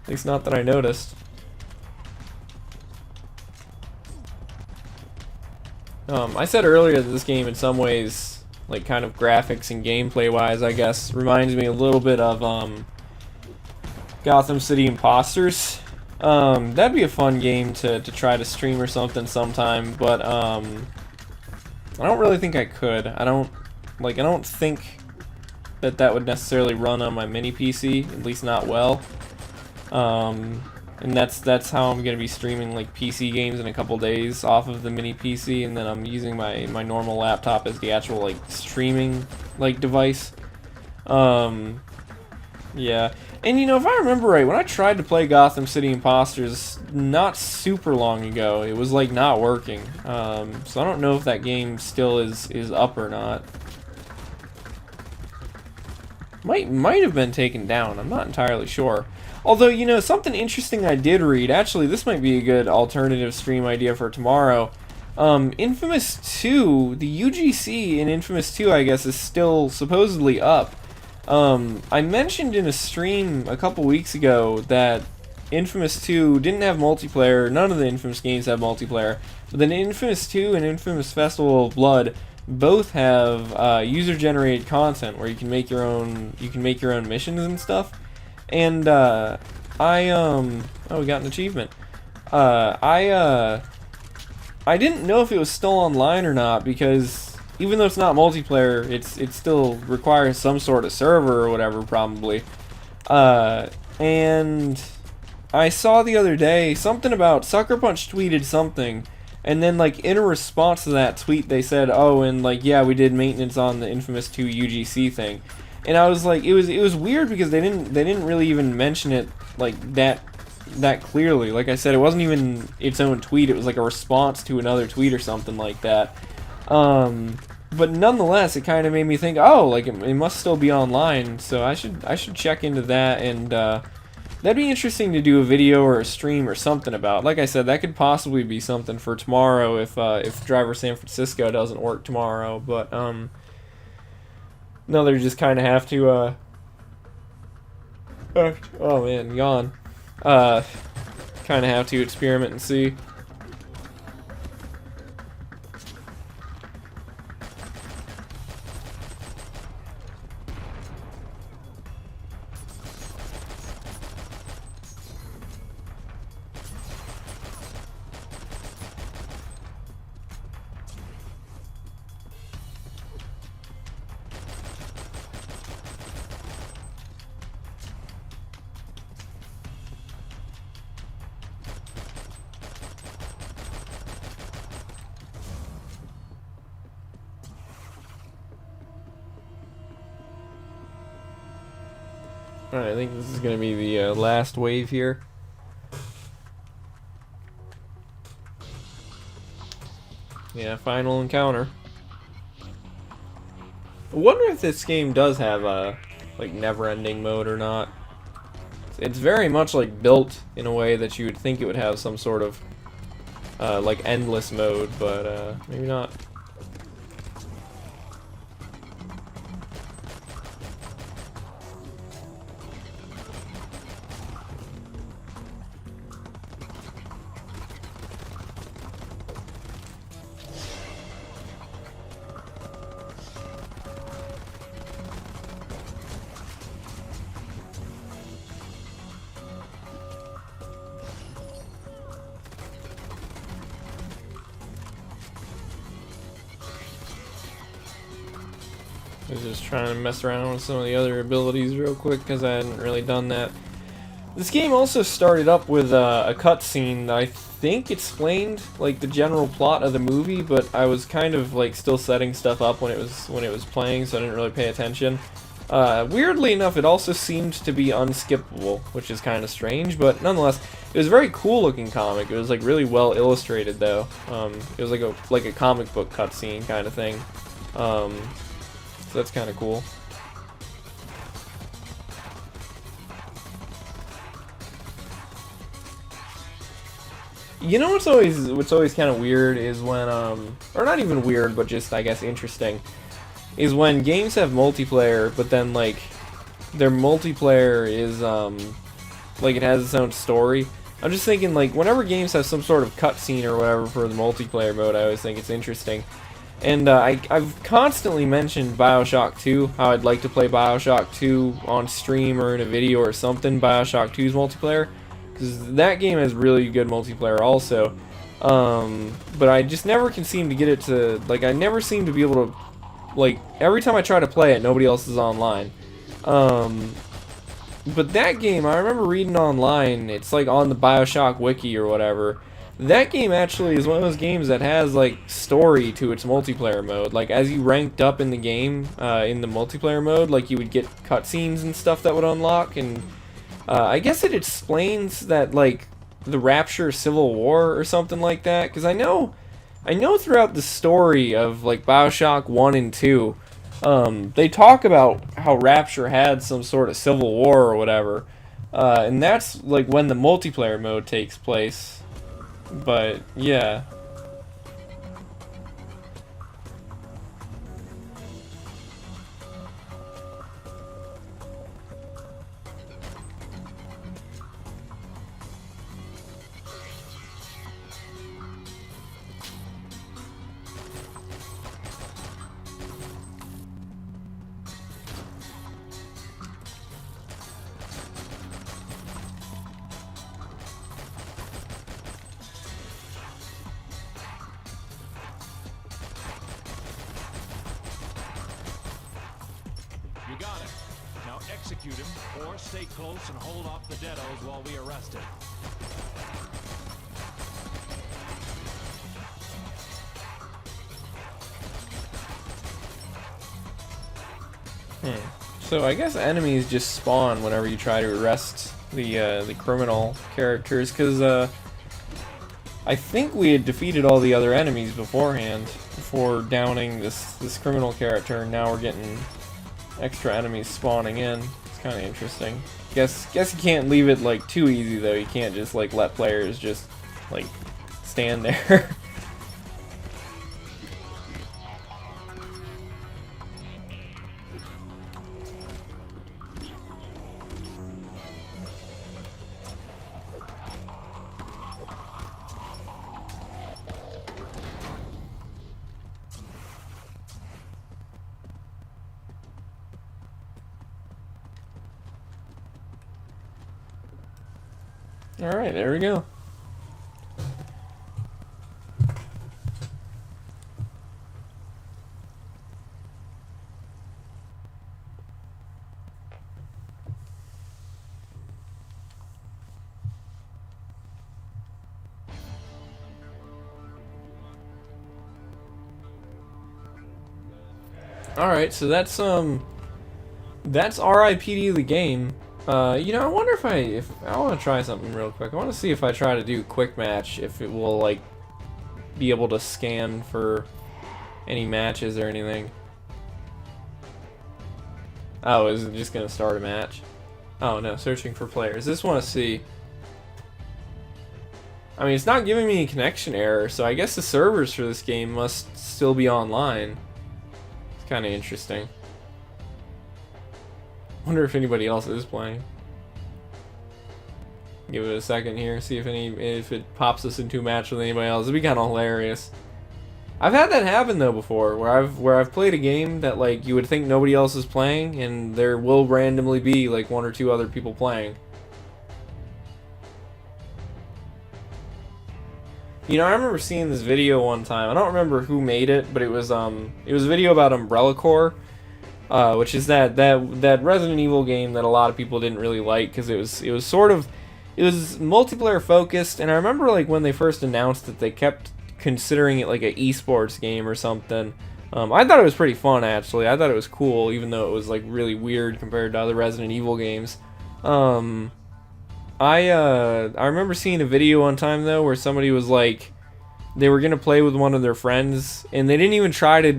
Speaker 1: At least not that I noticed. I said earlier that this game in some ways, like kind of graphics and gameplay wise, I guess, reminds me a little bit of Gotham City Imposters. That'd be a fun game to try to stream or something sometime, but I don't really think I could. I don't think that would necessarily run on my mini PC, at least not well. And that's how I'm gonna be streaming like PC games in a couple days off of the mini PC, and then I'm using my normal laptop as the actual like streaming like device. Yeah, and you know, if I remember right, when I tried to play Gotham City Imposters not super long ago, it was like not working. So I don't know if that game still is up or not. Might have been taken down. I'm not entirely sure. Although, you know, something interesting I did read, actually, this might be a good alternative stream idea for tomorrow. Infamous 2, the UGC in Infamous 2, I guess, is still supposedly up. I mentioned in a stream a couple weeks ago that Infamous 2 didn't have multiplayer, none of the Infamous games have multiplayer, but then Infamous 2 and Infamous Festival of Blood both have user-generated content where you can make your own missions and stuff. And oh, we got an achievement. I didn't know if it was still online or not, because even though it's not multiplayer, it still requires some sort of server or whatever, probably. And I saw the other day something about Sucker Punch tweeted something, and then like in a response to that tweet they said, oh, and like, yeah, we did maintenance on the Infamous 2 UGC thing. And I was like, it was weird because they didn't really even mention it like that clearly. Like I said, it wasn't even its own tweet. It was like a response to another tweet or something like that. But nonetheless, it kind of made me think, oh, like it must still be online. So I should check into that, and that'd be interesting to do a video or a stream or something about. Like I said, that could possibly be something for tomorrow if Driver San Francisco doesn't work tomorrow. But no, they just kind of have to, oh man, yawn. Kind of have to experiment and see. Alright, I think this is going to be the last wave here. Yeah, final encounter. I wonder if this game does have a like never-ending mode or not. It's very much like built in a way that you would think it would have some sort of like endless mode, but maybe not. I was just trying to mess around with some of the other abilities real quick because I hadn't really done that. This game also started up with a cutscene that I think explained like the general plot of the movie, but I was kind of like still setting stuff up when it was playing, so I didn't really pay attention. Weirdly enough, it also seemed to be unskippable, which is kind of strange, but nonetheless, it was a very cool looking comic. It was like really well illustrated though. It was like a comic book cutscene kind of thing. So that's kind of cool. You know what's always kind of weird is when or not even weird, but just I guess interesting, is when games have multiplayer, but then like their multiplayer is like it has its own story. I'm just thinking like whenever games have some sort of cutscene or whatever for the multiplayer mode, I always think it's interesting. And I've constantly mentioned BioShock 2, how I'd like to play BioShock 2 on stream or in a video or something, BioShock 2's multiplayer, because that game has really good multiplayer also. But I just never can seem to get it to, like, I never seem to be able to like every time I try to play it, nobody else is online. But that game, I remember reading online, it's like on the BioShock wiki or whatever. That game actually is one of those games that has like story to its multiplayer mode. Like as you ranked up in the game, in the multiplayer mode, like you would get cutscenes and stuff that would unlock. And I guess it explains that like the Rapture Civil War or something like that. Because I know throughout the story of like BioShock 1 and 2, they talk about how Rapture had some sort of civil war or whatever. And that's like when the multiplayer mode takes place. But, yeah.
Speaker 2: You got it. Now execute him, or stay close and hold off the deados while we arrest him.
Speaker 1: So I guess enemies just spawn whenever you try to arrest the criminal characters, because I think we had defeated all the other enemies beforehand before downing this criminal character, and now we're getting extra enemies spawning in. It's kind of interesting. Guess you can't leave it like too easy though. You can't just like let players just like stand there. Alright, there we go. Alright, so that's R.I.P.D. the game. You know, I wonder if I want to try something real quick. I want to see if I try to do quick match, if it will like be able to scan for any matches or anything. Oh, is it just gonna start a match? Oh no, searching for players. Just want to see. I mean, it's not giving me a connection error, so I guess the servers for this game must still be online. It's kind of interesting. Wonder if anybody else is playing. Give it a second here, see if it pops us into a match with anybody else. It'd be kind of hilarious. I've had that happen though before, where I've played a game that like you would think nobody else is playing, and there will randomly be like one or two other people playing. You know, I remember seeing this video one time. I don't remember who made it, but it was a video about Umbrella Corps. Which is that Resident Evil game that a lot of people didn't really like because it was multiplayer focused, and I remember like when they first announced it, they kept considering it like an esports game or something. I thought it was pretty fun actually. I thought it was cool, even though it was like really weird compared to other Resident Evil games. I remember seeing a video one time though where somebody was like, they were gonna play with one of their friends, and they didn't even try to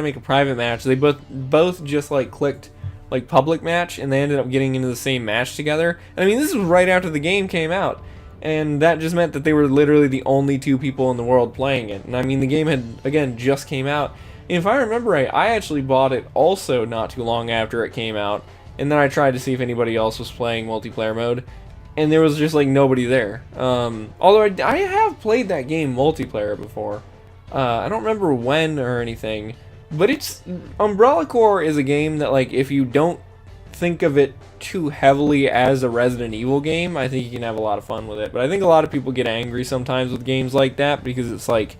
Speaker 1: make a private match. They both just like clicked like public match, and they ended up getting into the same match together. And I mean, this was right after the game came out, and that just meant that they were literally the only two people in the world playing it. And I mean, the game had again just came out. And if I remember right, I actually bought it also not too long after it came out, and then I tried to see if anybody else was playing multiplayer mode. And there was just like nobody there. Although I have played that game multiplayer before. I don't remember when or anything, but Umbrella Corps is a game that like if you don't think of it too heavily as a Resident Evil game, I think you can have a lot of fun with it. But I think a lot of people get angry sometimes with games like that because it's like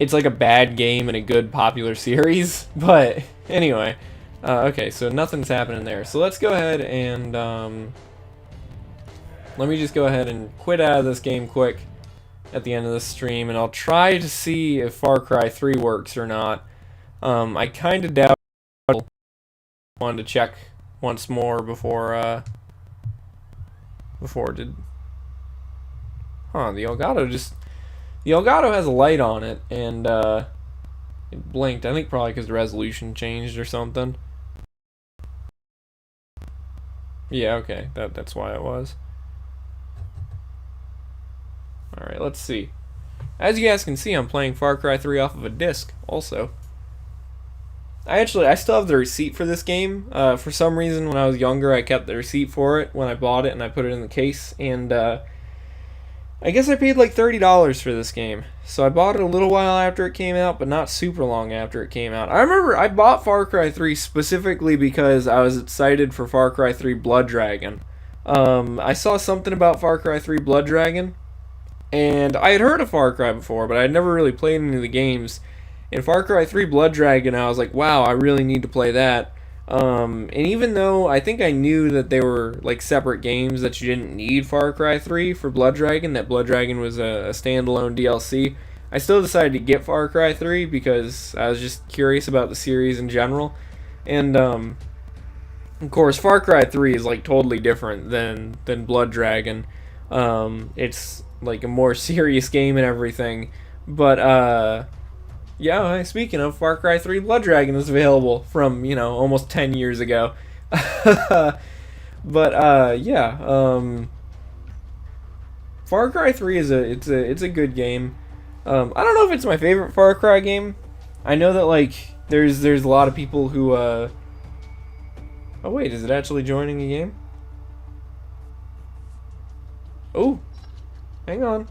Speaker 1: it's like a bad game in a good popular series. But anyway, okay, so nothing's happening there. So let's go ahead and let me just go ahead and quit out of this game quick at the end of the stream, and I'll try to see if Far Cry 3 works or not. I kind of doubt it. Wanted to check once more before did. Huh, the Elgato has a light on it, and it blinked. I think probably because the resolution changed or something. Yeah, okay, that's why it was. Alright, let's see. As you guys can see, I'm playing Far Cry 3 off of a disc, also. I still have the receipt for this game. For some reason, when I was younger, I kept the receipt for it when I bought it, and I put it in the case, and I guess I paid like $30 for this game. So I bought it a little while after it came out, but not super long after it came out. I remember I bought Far Cry 3 specifically because I was excited for Far Cry 3 Blood Dragon. I saw something about Far Cry 3 Blood Dragon, and I had heard of Far Cry before, but I had never really played any of the games. In Far Cry 3 Blood Dragon, I was like, wow, I really need to play that. And even though I think I knew that they were like separate games, that you didn't need Far Cry 3 for Blood Dragon, that Blood Dragon was a standalone DLC, I still decided to get Far Cry 3 because I was just curious about the series in general. And of course, Far Cry 3 is like totally different than Blood Dragon. It's like a more serious game and everything. But yeah, speaking of, Far Cry 3 Blood Dragon is available from, almost 10 years ago. But yeah, Far Cry 3 is a good game. I don't know if it's my favorite Far Cry game. I know that like there's a lot of people who oh wait, is it actually joining a game? Oh, hang on.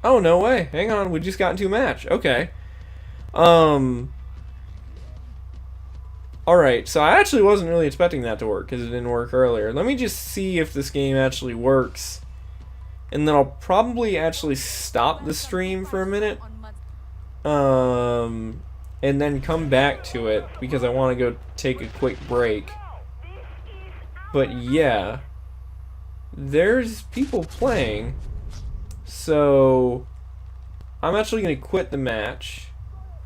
Speaker 1: Oh, no way. Hang on, we just got into a match. Okay. Alright, so I actually wasn't really expecting that to work because it didn't work earlier. Let me just see if this game actually works. And then I'll probably actually stop the stream for a minute. And then come back to it because I want to go take a quick break. But yeah. There's people playing. So I'm actually going to quit the match,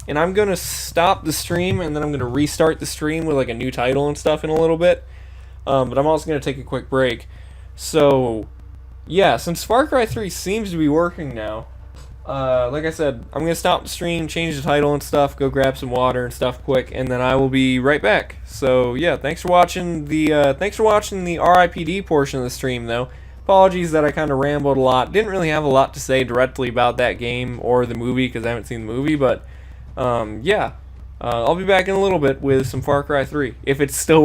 Speaker 1: and I'm going to stop the stream, and then I'm going to restart the stream with like a new title and stuff in a little bit. But I'm also going to take a quick break. So yeah, since Far Cry 3 seems to be working now, like I said, I'm going to stop the stream, change the title and stuff, go grab some water and stuff quick, and then I will be right back. So yeah, thanks for watching the R.I.P.D portion of the stream though. Apologies that I kind of rambled a lot. Didn't really have a lot to say directly about that game or the movie because I haven't seen the movie, but yeah. I'll be back in a little bit with some Far Cry 3, if it's still